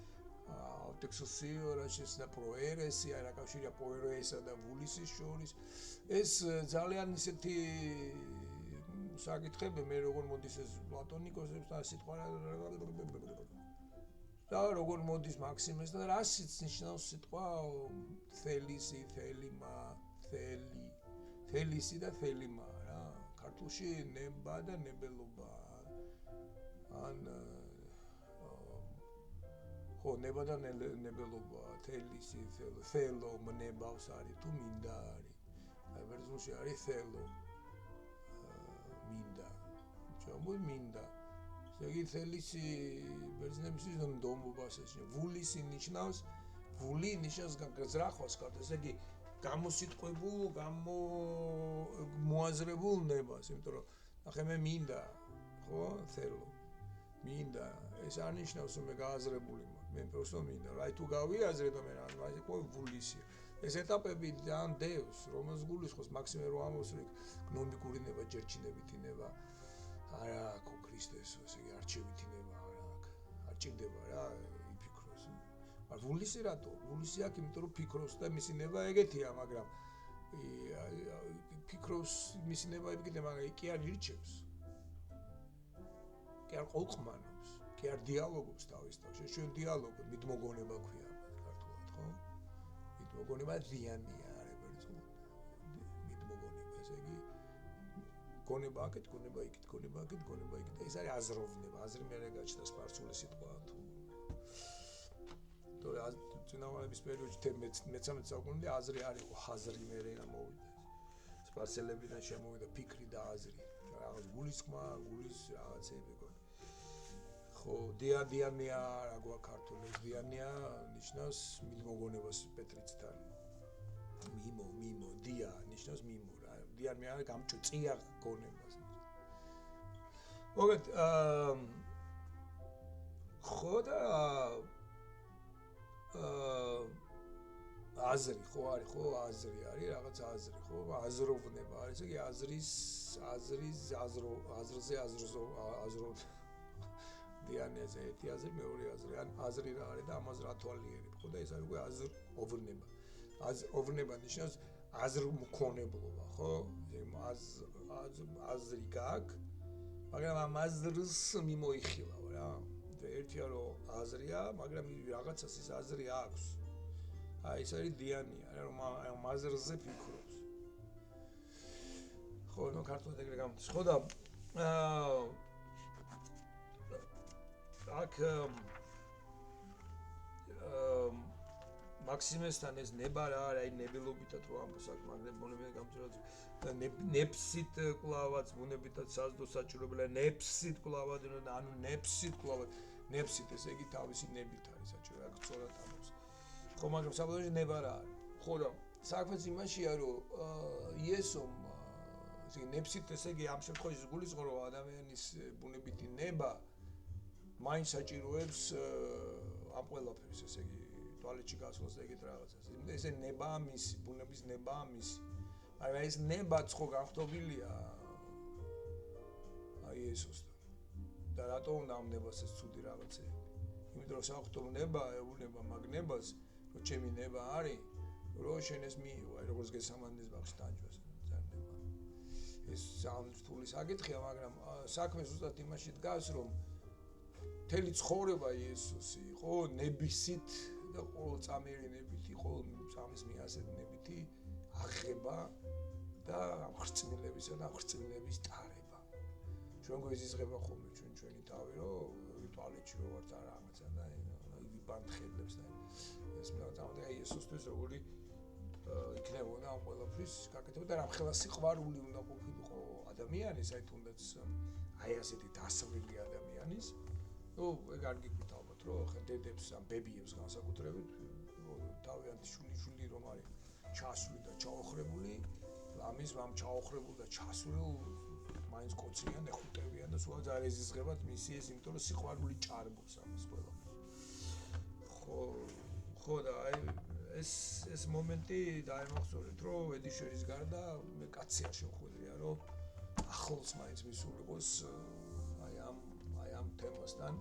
ავტექსოსიო, რას ნიშნავს პროერესი, რა კავშირია პროერესა და ვულისის შორის. ეს ძალიან ისეთი საკითხები მე როგორ მოდის ეს პლატონიკოსებს და სიტყვა და როგორ მოდის მაქსიმეს და რასიც ნიშნავს სიტყვა თელისი, თელიმა, თელისი და თელიმა რა ქართულში ნება და ნებელობა ან ხო ნება და ნებელობა თელისი, თელო ნებავს არის თუ მინდა არის აი ვერზულში არის თელო მინდა ჩამო მინდა ესე იგი თელისი ბერძნების ნდომობას ეს ვულისი ნიშნავს ვული ნიშნავს გაზრახვას კაც ესე იგი გამოსიტყვებულ, მოაზრებულ ნებას, იმიტომ რომ ნახე მე მინდა, ხო, θέλω. მინდა, ეს არნიშნავს რომ მე გააზრებული მაქვს. მე პროსტო მინდა, რა თუ გავიაზრე და მე რა იყო ვულისია. ეს ეტაპები ძალიან დევს, რომელს გულისხმობს მაქსიმე რო ამოსვლი გნომიკური ნება, ჯერჩინებითი ნება. არა აქ ქრისტეს, ესე იგი არჩევითი ნება, არა აქ. არ ჭირდება რა იფიქროს. მაგრამ ვულისი რატო? ვულისი აქ, იმიტომ რომ ფიქრობს და მისი ნება ეგეთია, მაგრამ ფიქრობს მისი ნება ეგეთია, მაგრამ კი არ ირჩევს. კი არ ყოლყმანობს, კი არ დიალოგობს თავის თავში. ჩვენ დიალოგი მიდმოგონება ქვია ქართულად, ხო? მიდმოგონება ზიანია, არებერცო. მიდმოგონება, ესე იგი გონება აქეთ, გონება იქით, გონება აქეთ, გონება იქით. ეს არის აზროვნება. აზრი მე გაჩნდა სპარსული სიტყვა თუ. თორე წინააღმდეგობის პერიოდში მე-13 საუკუნემდე აზრი არ იყო, ხაზრი მე რა მოვიდა. სპარსელებიდან შემოვიდა ფიქრი და აზრი. რაღაც გულისხმა, გულის რაღაცები გქონდა. ხო, დიანია რა გვაქვს ქართულში, დიანია ნიშნავს მიდმოგონებას პეტრიცთან. მიმო, დია ნიშნავს მიმო რა. დიანია გამჭო წია გონებას. მოგეთ ხო და აზრი ხო არის ხო აზრი არის რაღაც აზრი ხო აზროვნება არის იგი აზრზე აზრო დიანეზე ერთი აზრი მეორე აზრი ან აზრი რა არის და ამას რა თვალიერებ ხო და ეს არის უკვე აზროვნება აზროვნება ნიშნავს აზრმქონებლობა ხო აზრი გაქვს მაგრამ ამ აზრს მიმოიხილავ რა ერთია რომ აზრია მაგრამ რაღაცას ის აზრი აქვს აი ეს არის დიანია რა რომ ამ აზრზე ფიქრობს ხო ნუ ქართულად ეგრე გამოდის ხო და აქ მაქსიმესთან ეს ნება რა არის აი ნებელობითად რო ამბობს აქ მაგნებონები გამწროებს ნეფსით კლავაც ბუნებითად საზდო საჭიროებელია ნეფსით კლავად ანუ ნეფსით კლავად ნეფსით ესე იგი თავისი ნებით არის საჭირო აქ სწორად ამბობს ხო მაგრამ საბოლოოში ნება რა არის ხო და საქმეც იმაშია რომ იესომ ესე იგი ნეფსით ესე იგი ამ შემთხვევაში გულისხმობს რომ ადამიანის ბუნებითი ნება მაინც საჭიროებს ამ ყველაფერს ესე იგი ტუალეტში გასვლას და ეგეთ რაღაცას ესე ნება მისი ბუნების ნება მისი აი ეს ნებაც ხო განხტობილია აი ესოსთან და რატო უნდა ამ ნებას ეს ცუდი რაღაცები იმიტომ რომ საერთო ნება ეუბნება მაგნებას რომ ჩემი ნება არის რომ შენ ეს მიიღო აი როგორც გესამანდეს ბაღში დაჯვას ზარდება ეს ძალიან რთული საკითხია მაგრამ საქმე ზუსტად იმაში დგას რომ მთელი ცხოვრება იესოსი იყო ნებისით და ყოველწამიერი ნებითი ყოველ წამის მიასებნებითი აღება და ხრწნილებისა და ხრწნილების ტარება. ჩვენ გვეზიზღება ხოლმე ჩვენი თავი რომ ტუალეტში რო ვართ არა რაღაცა და იგი ბანთხელებს და ეს მე დავამატე იესოსთვის როგორი იქნებოდა ამ ყველაფრის გაკეთება და რამხელა სიყვარული უნდა ყოფილიყო ადამიანის აი თუნდაც აი ასეთი დასავლელი ადამიანის ნუ ეგ არ გიქვით ალბათ რომ ხა დედებს ან ბებიებს განსაკუთრებით თავიანთი შული რომ არის ჩასული და ჩაოხრებული ლამის მამ ჩაოხრებულ და ჩასულ მაინც კოციან ეხუტებიან და სულ არ ეზიზღებათ მისი ეს იმიტომ რომ სიყვარული ჭარბობს ამას ყველაფერს ხო და აი ეს მომენტი დაემახსოვრეთ რომ ედიშერის გარდა მე კაცი არ შეხვედრია რომ ახლოს მაინც მისულიყოს აი ამ თემასთან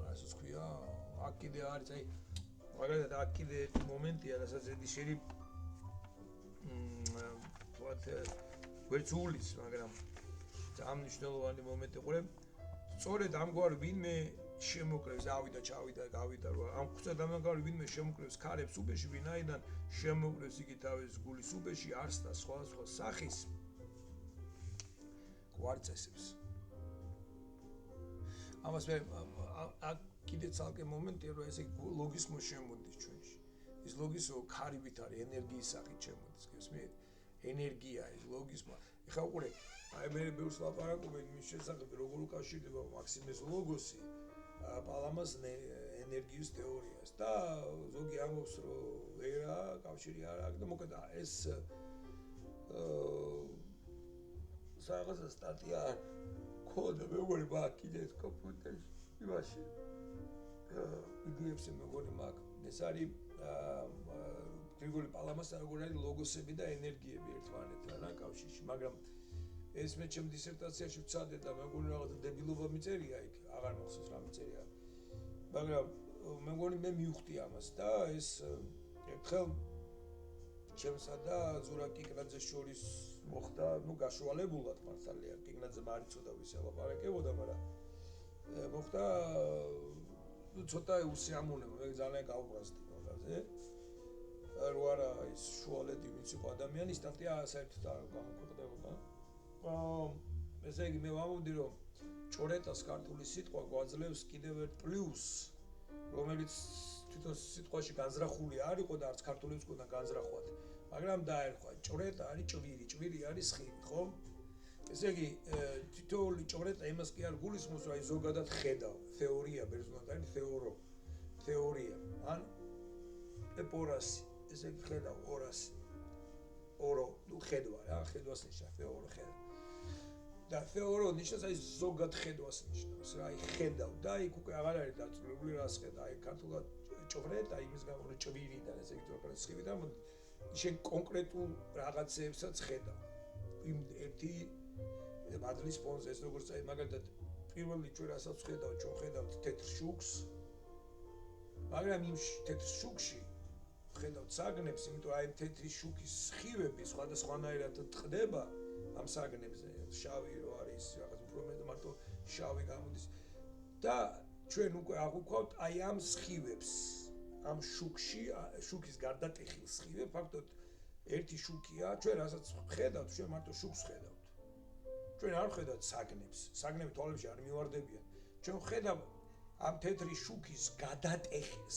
რასაც ქვია აქ კიდე არის აი მაგალითად აქ კიდე ერთი მომენტია რასაც ედიშერი ვთქვათ ვერც უulis მაგრამ ძალიან მნიშვნელოვანი მომენტი ყურე სწორედ ამგვარ ვინმე შემოკრევს ავიდა ჩავიდა გავიდა რომ ამ ხუცად ამგვარ ვინმე შემოკრევს ქარებს უბეში ვინაიდან შემოკრევს იგი თავის გულის უბეში არს და სხვა სახის კვარცესებს ამას მე აქ კიდე ცალკე მომენტია რომ ესე ლოგიზმო შემოდის ჩვენში ის ლოგიზმო ქარივით არის ენერგიის სახით შემოდის გესმით ენერგია ის ლოგიზმო ეხლა უყურე აი მე ბევრს ლაპარაკობენ მის შესახებ როგორ უკავშირდება მაქსიმეს ლოგოსი პალამას ენერგიის თეორიას და ზოგი ამბობს რომ ვერა კავშირი არ აქვს და მოკლედ ეს რაღაცა სტატია ქონდა მეგონი მაგ კიდე კომპიუტერში იმაში PDF-ზე მეგონი მაგ ეს არის გრიგოლი პალამასთან როგორ არის ლოგოსები და ენერგიები ერთმანეთთან რა კავშირში მაგრამ ეს მე ჩემ დისერტაციაში ვცადე და მეგონი რაღაცა დებილობა მიწერია იქ აღარ მოხსოვს რა მიწერია მაგრამ მეგონი მე მივხვდი ამას და ეს ერთხელ ჩემსა და ზურაბ კიკნაძეს შორის მოხდა ნუ გაშუალებულად მართალია კიკნაძემ არ იცოდა ვის ელაპარაკებოდა მაგრამ მოხდა ნუ ცოტა უსიამოვნება მე ძალიან გავბრაზდი მაგაზე რო არა ის შუალედი ვინც იყო ადამიანი სტატია საერთოდ არ გამოქვეყნდებოდა ესე იგი მე ვამბობდი რომ ჭორეტას ქართული სიტყვა გვაძლევს კიდევ ერთ პლუს რომელიც თვითონ სიტყვაში განზრახული არ იყო და არც ქართულებს ქონდა განზრახვად მაგრამ დაერქვა ჭორეტა არის ჭვირი არის სხივი ხო ესე იგი თითოეული ჭორეტა იმას კი არ გულისხმობს რომ აი ზოგადად ხედავ თეორია ბერძნულად არის თეორია ან ეპორასი ესე იგი ხედავ ორასი ორო ნუ ხედვა რა ხედვას ნიშნავს თეორო ხედვა და თეორო ნიშნავს აი ზოგად ხედვას ნიშნავს რა აი ხედავ და იქ უკვე აღარ არის დაწვრილებული რას ხედა აი ქართულად ჭორეტა იმის გამო რომ ჭვირიდან ესე იგი თორე სხივიდან შენ კონკრეტულ რაღაცებსაც ხედავ იმ ერთი მადლის ფონზე ეს როგორც აი მაგალითად პირველი ჩვენ რასაც ხედავთ ჩვენ ხედავთ თეთრ შუქს მაგრამ იმ თეთრ შუქში ხედავთ საგნებს იმიტომ აი თეთრი შუქის სხივები სხვადასხვანაირად ტყდება ამ საგნებზე შავი რო არის რაღაც უფრო მეტ მარტო შავი გამოდის და ჩვენ უკვე აღვქვავთ აი ამ სხივებს ამ შუქის გარდატეხილ სხივებს ფაქტობრივად ერთი შუქია ჩვენ რასაც ხედავთ ჩვენ მარტო შუქს ხედავთ ჩვენ არ ხედავთ საგნები თვალებში არ მივარდებიან ჩვენ ხედავთ ამ თეთრი შუქის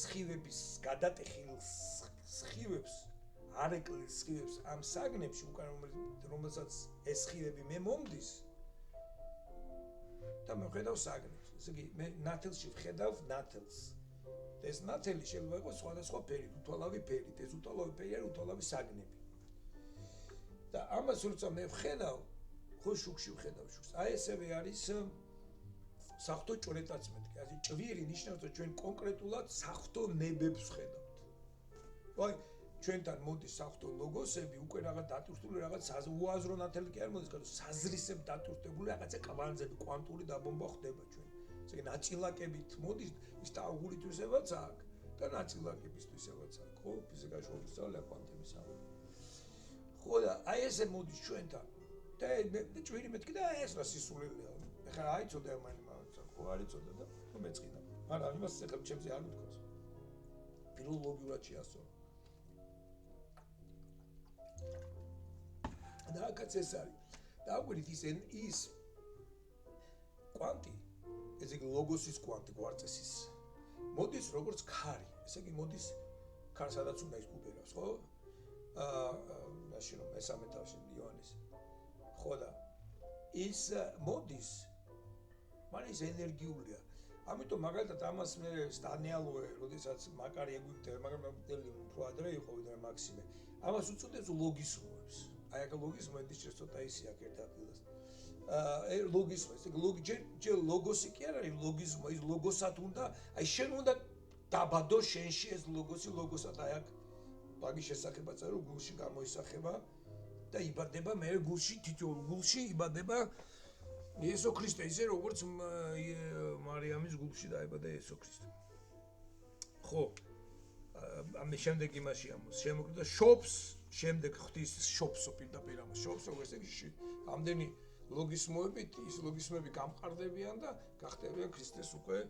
სხივების გადატეხილ სხივებს არეკლის სხივებს ამ საგნებში უკან რომელსაც ეს სხივები მე მომდის და მე ხედავ საგნებს ესე იგი მე ნათელში ვხედავ ნათელს ეს ნათელი შეიძლება იყოს სხვადასხვა ფერით უთვალავი ფერით ეს უთვალავი ფერი არის უთვალავი საგნები და ამას როცა მე ვხედავ ხო შუქში ვხედავ შუქს აი ესევე არის საღვთო ჭორეტაც მეთქი ასე ჭვირი ნიშნავს რომ ჩვენ კონკრეტულად საღვთო ნებებს ვხედავთ აი ჩვენთან მოდის საღვთო ლოგოსები უკვე რაღაც დატვირთული რაღაც უაზრო ნათელი კი არ მოდის მაგრამ საზრისებ დატვირთებული რაღაცა კვანტები კვანტური დაბომბვა ხდება ჩვენ ესე იგი ნაწილაკებით მოდის ის დაუღურითვისებაც აქვს და ნაწილაკებისთვისებაც აქვს ხო ფიზიკაში ვისწავლე კვანტების ამბავი ხო და აი ესე მოდის ჩვენთან და მე ჭვირი მეთქი და ეს რა სისულელეა ეხლა აიცოდა მან ხო არ იცოდა და მეწყიდა მაგრამ იმას ეხლა ჩემზე არ მithქოს ფილოლოგიურად შეასწორა და აქაც ეს არის და აგვირით ის კვანტი ესე იგი ლოგოსის კვანტი გვარწესის მოდის როგორც ქარი ესე იგი მოდის ქარ სადაც უნდა ის გუბერავს ხო მაშინ რომ მესამე თავში იონის ხო და ის მოდის მაგრამ ის ენერგიულია ამიტომ მაგალითად ამას მე სტანიალოე როდესაც მაკარი ეგვიპტე მაგრამ უფრო ადრე იყო ვიდრე მაქსიმე ამას უწოდებს ლოგისმოებს აი აქ ლოგისმოების ცოტა ისი აქ ერთ ადგილას ლოგისმო ეს ჯერ ლოგოსი კი არ არის ლოგისმო ის ლოგოსად უნდა აი შენ უნდა დაბადო შენში ეს ლოგოსად აი აქ მაგის შესახება წერო გულში გამოისახება და იბადება მე გულში თითოეულ გულში იბადება იესო ქრისტე ისე როგორც მარიამის გულში დაიბადა იესო ქრისტე ხო ამის შემდეგ იმაში ამოს შემოკვდა შობს შემდეგ ღვთის შობსო პირდაპირ ამას შობს როგორც იგი ამდენი ლოგისმოებით ის ლოგისმოები გამყარდებიან და გახდებიან ქრისტეს უკვე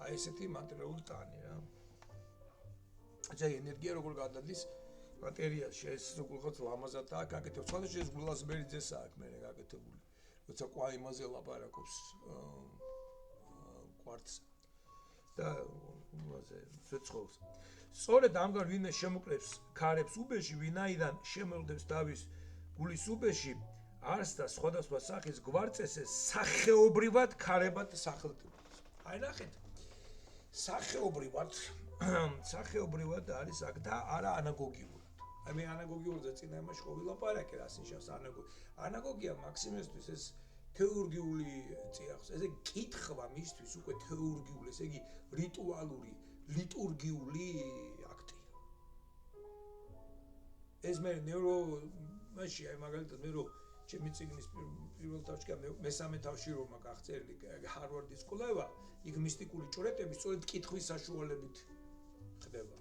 აი ესეთი მატერიალური ტანი რა აი ენერგია როგორ გადადის ბატერიაში ეს უყუროთ ლამაზადაა გაკეთებული სხვადასხვა ეს გულასბერიძეს აქვს მე გაკეთებული როცა ყვა იმაზე ლაპარაკობს კვარტს და იმაზე ცეცხლს სწორედ ამგვარ ვინმე შემოკლებს ქარებს უბეში ვინაიდან შემოკლებს დავის გულის უბეში არს და სხვადასხვა სახის გვარწესეს სახეობრივად ქარებად სახელდება აი ნახეთ სახეობრივად არის აქ და არა ანაგოგიურად. აი მე ანაგოგიურზე წინა იმაში ხო ვილაპარაკე, რას ნიშნავს ანაგოგია მაქსიმესთვის ეს თეორგიული წიაღს, ესე კითხვა მისთვის უკვე თეორგიული, ესე იგი რიტუალური, ლიტურგიული აქტია. ეს მე მაშინ აი მაგალითად მე რომ ჩემი წიგნის პირველ თავში მესამე თავში რომ აქ აღწერილი ჰარვარდის კვლევა, იქ მისტიკური ჭვრეტები სწორედ კითხვის საშუალებით ხდება.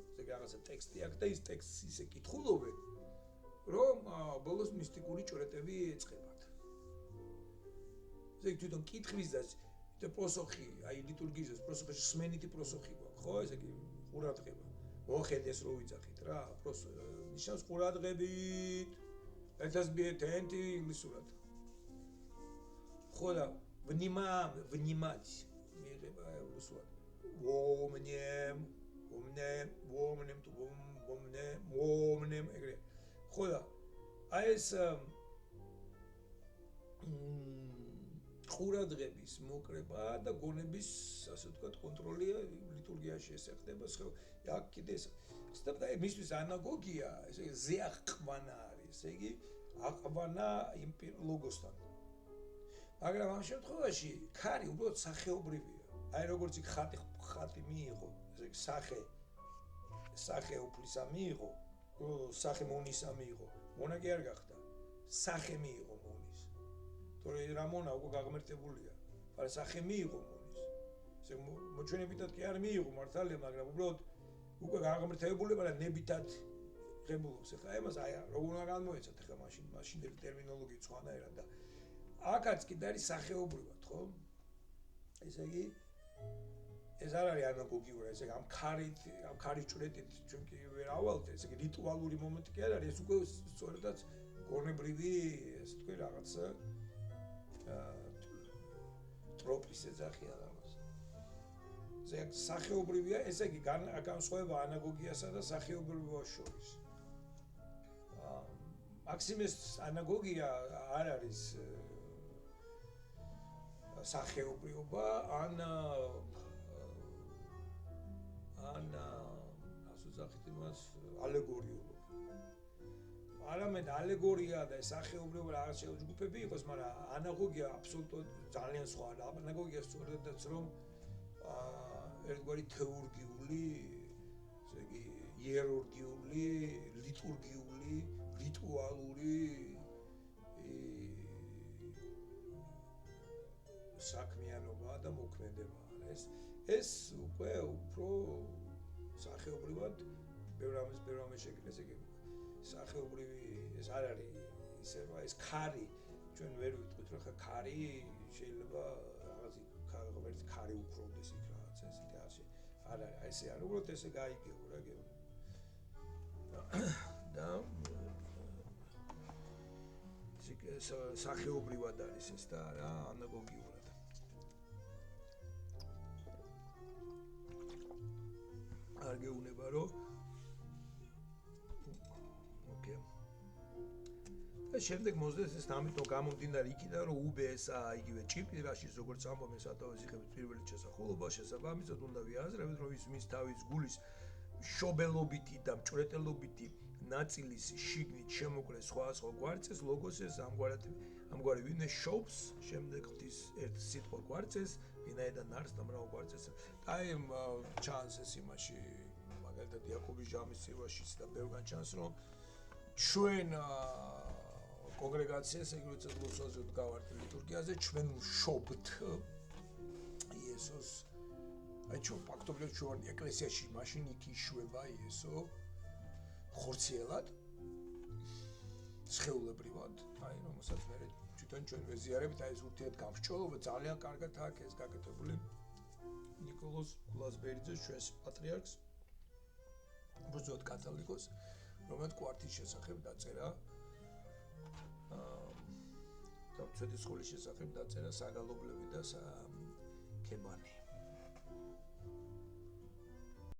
ესე რაღაცა ტექსტი აქვს და ის ტექსტს ისე კითხულობენ, რომ ბოლოს მისტიკური ჭვრეტები ეწყებათ. ესე იგი თვითონ კითხვის და პროსოხი, აი ლიტურგიის პროსოხში სმენითი პროსოხი გვაქვს, ხო? ესე იგი ყურადღება. მოხედეს რო ვიძახით რა, ნიშნავს ყურადღებით. Let us be attentive ინგლისურად. ხო და внимать. მიიღება რუსულად. ვომნემ ეგრე. ხო და აი ეს ყურადღების მოკრება და გონების, ასე ვთქვათ, კონტროლია ლიტურგიაში ესე ხდება. აქ კიდე ეს ხდება მისთვის ანალოგია, ესე ზეაყვანა არის, ესე იგი აყვანა იმ ლოგოსთან. მაგრამ ამ შემთხვევაში ქარი უბრალოდ სახეობრივია. აი როგორც იქ ხატი მიიღო, ესე იგი სახე უფლისა მიიღო, სახე მონისა მიიღო. მონა კი არ გახდა. სახე მიიღო მონის. თორე რა მონა უკვე გაღმერთებულია. მაგრამ სახე მიიღო მონის. ესე მოჩვენებითად კი არ მიიღო მართალია, მაგრამ უბრალოდ უკვე გაღმერთებული, მაგრამ ნებითად ღებულობს. ეხლა ამას აი როგორ უნდა გამოეცათ ეხლა მაშინდელი ტერმინოლოგია სხვანაირად და აქაც კიდე არის სახეობრივად, ხო? ესე იგი ეს არ არის ანალოგიური, ესე იგი ამ ქარის ჭვრეტით ჩვენ კი ვერ ავალთ, ესე იგი რიტუალური მომენტი კი არ არის, ეს უკვე სწორედაც გონებრივი, ესე თქვი რაღაცა ტროპის ეძახიან ამას. ესე იგი სახეობრივია, ესე იგი განსხვავება ანალოგიასა და სახეობრივობას შორის. მაქსიმეს ანალოგია არ არის სახეობრიობა ან ასე ვძახით იმას ალეგორიულობა. არამედ ალეგორია და სახეობრიობა რაღაც შეჯგუფები იყოს, მაგრამ ანალოგია აბსოლუტურად ძალიან სხვაა. ანალოგია სწორედაც რომ ერთგვარი თეორგიული, ესე იგი იერორგიული, ლიტურგიული, რიტუალური საქმიანობაა და მოქმედებაა. ეს უკვე უფრო სახეობრივად ბევრ ამის შეკრეს, ესე იგი სახეობრივი ეს არ არის ისე რა ეს ქარი ჩვენ ვერ ვიტყვით რომ ხა ქარი შეიძლება რაღაც ქარი უკროვდეს იქ რაღაც ესეთი არ არის ესე არ უბრალოდ ესე გაიგებო რა გეუბნები და სახეობრივად არის ეს და რა ანალოგიურად არ გეუბნება რომ და შემდეგ მოძდეს ეს ამიტომ გამომდინარე იქიდან რომ UBS-ა იგივე ჭიპი რაშიც როგორც ამბობენ სათავეს იხების პირველი შესაძლებლობა შესაბამისად უნდა ვიაზრებთ რომ ის მის თავის გულის შობელობითი და მჭვრეტელობითი ნაწილის შიგნით შემოკლეს სხვა გვარწეს ლოგოსეს ამგვარი ვინმე შობს შემდეგ ღვთის ერთ სიტყვა გვარწეს ვინაიდან არს და მრავალ გვარწეს და აი ჩანს ეს იმაში მაგალითად იაკობის ჟამის წირვაშიც და ბევრგან ჩანს რომ ჩვენ კონგრეგაციას ეგრეთ წოდოს გავართ ლიტურგიაზე ჩვენ ვშობთ იესოს აი ჩვენ ფაქტობრივად ჩვენ ეკლესიაში მაშინ იქ იშვება იესო ხორციელად სხეულებრივად აი რომელსაც მე თვითონ ჩვენ ვეზიარებთ აი ეს ურთიერთგამსჭვალობა ძალიან კარგად აქვს ეს გაკეთებული ნიკოლოზ გულაზბერიძეს ჩვენს პატრიარქს უბრალოდ კათოლიკოს რომელიც კვართის შესახებ დაწერა და ცოტა სკოლის შესახებ დაწერა საგალობლები და ქებანი